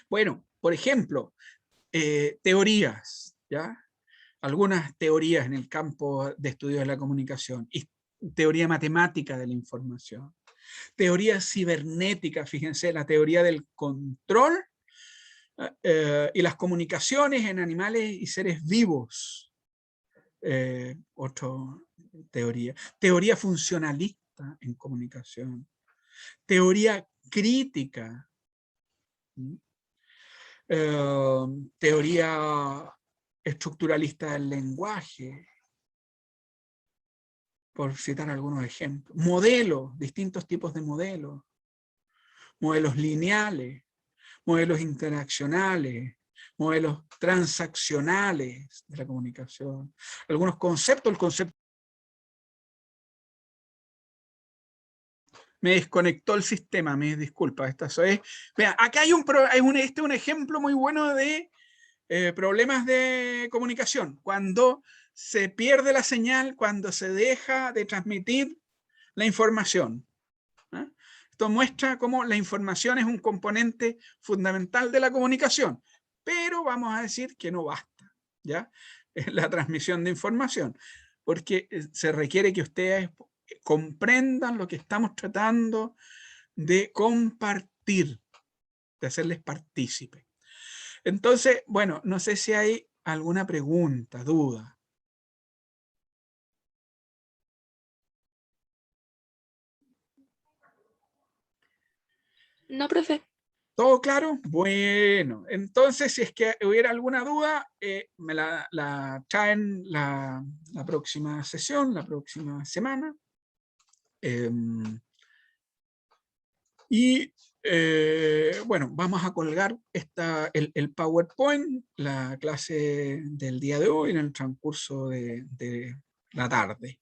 Bueno, por ejemplo, teorías, ¿ya? Algunas teorías en el campo de estudios de la comunicación, y teoría matemática de la información, teoría cibernética, fíjense, la teoría del control y las comunicaciones en animales y seres vivos. Otra teoría. Teoría funcionalista en comunicación. Teoría crítica. Teoría estructuralista del lenguaje, por citar algunos ejemplos. Modelos, distintos tipos de modelos. Modelos lineales, modelos interaccionales, modelos transaccionales de la comunicación. Algunos conceptos, el concepto... Me desconectó el sistema, me disculpa. Esto es... Vean, acá hay un ejemplo muy bueno de problemas de comunicación. Cuando se pierde la señal, cuando se deja de transmitir la información. ¿Eh? Esto muestra cómo la información es un componente fundamental de la comunicación, pero vamos a decir que no basta, ¿ya? La transmisión de información, porque se requiere que ustedes comprendan lo que estamos tratando de compartir, de hacerles partícipes. Entonces, bueno, no sé si hay alguna pregunta, duda. No, profe. ¿Todo claro? Bueno, entonces si es que hubiera alguna duda, me la traen la próxima sesión, la próxima semana. Bueno, vamos a colgar el PowerPoint, la clase del día de hoy en el transcurso de la tarde,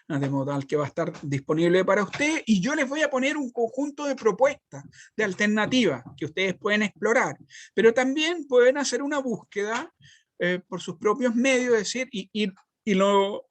de modo tal que va a estar disponible para usted, y yo les voy a poner un conjunto de propuestas, de alternativas que ustedes pueden explorar, pero también pueden hacer una búsqueda por sus propios medios, es decir, y lo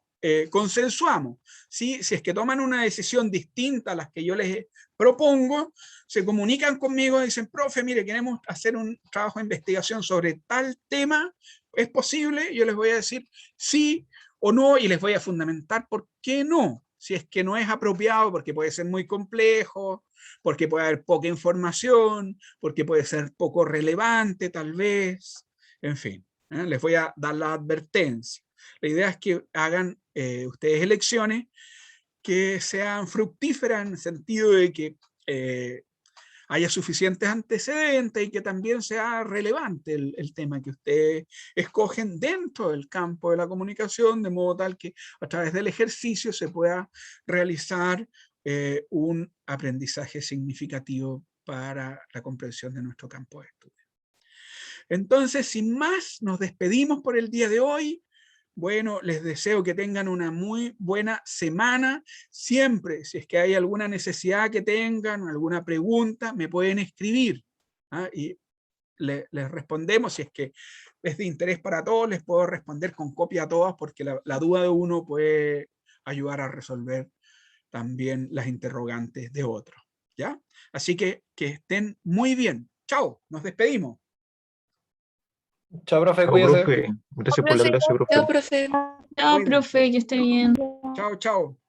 consensuamos. ¿Sí? Si es que toman una decisión distinta a las que yo les propongo, se comunican conmigo y dicen, profe, mire, queremos hacer un trabajo de investigación sobre tal tema, ¿es posible? Yo les voy a decir sí o no, y les voy a fundamentar por qué no. Si es que no es apropiado, porque puede ser muy complejo, porque puede haber poca información, porque puede ser poco relevante tal vez, en fin, les voy a dar la advertencia. La idea es que hagan ustedes elecciones que sean fructíferas en el sentido de que haya suficientes antecedentes y que también sea relevante el tema que ustedes escogen dentro del campo de la comunicación, de modo tal que a través del ejercicio se pueda realizar un aprendizaje significativo para la comprensión de nuestro campo de estudio. Entonces, sin más, nos despedimos por el día de hoy. Bueno, les deseo que tengan una muy buena semana. Siempre, si es que hay alguna necesidad que tengan, alguna pregunta, me pueden escribir. Y les respondemos. Si es que es de interés para todos, les puedo responder con copia a todas, porque la duda de uno puede ayudar a resolver también las interrogantes de otro. ¿Ya? Así que estén muy bien. Chao, nos despedimos. Chao, profe, Chao, cuídese. profe. Gracias por la clase, profe. Chao, profe. Chao, profe, que esté bien. Chao, chao.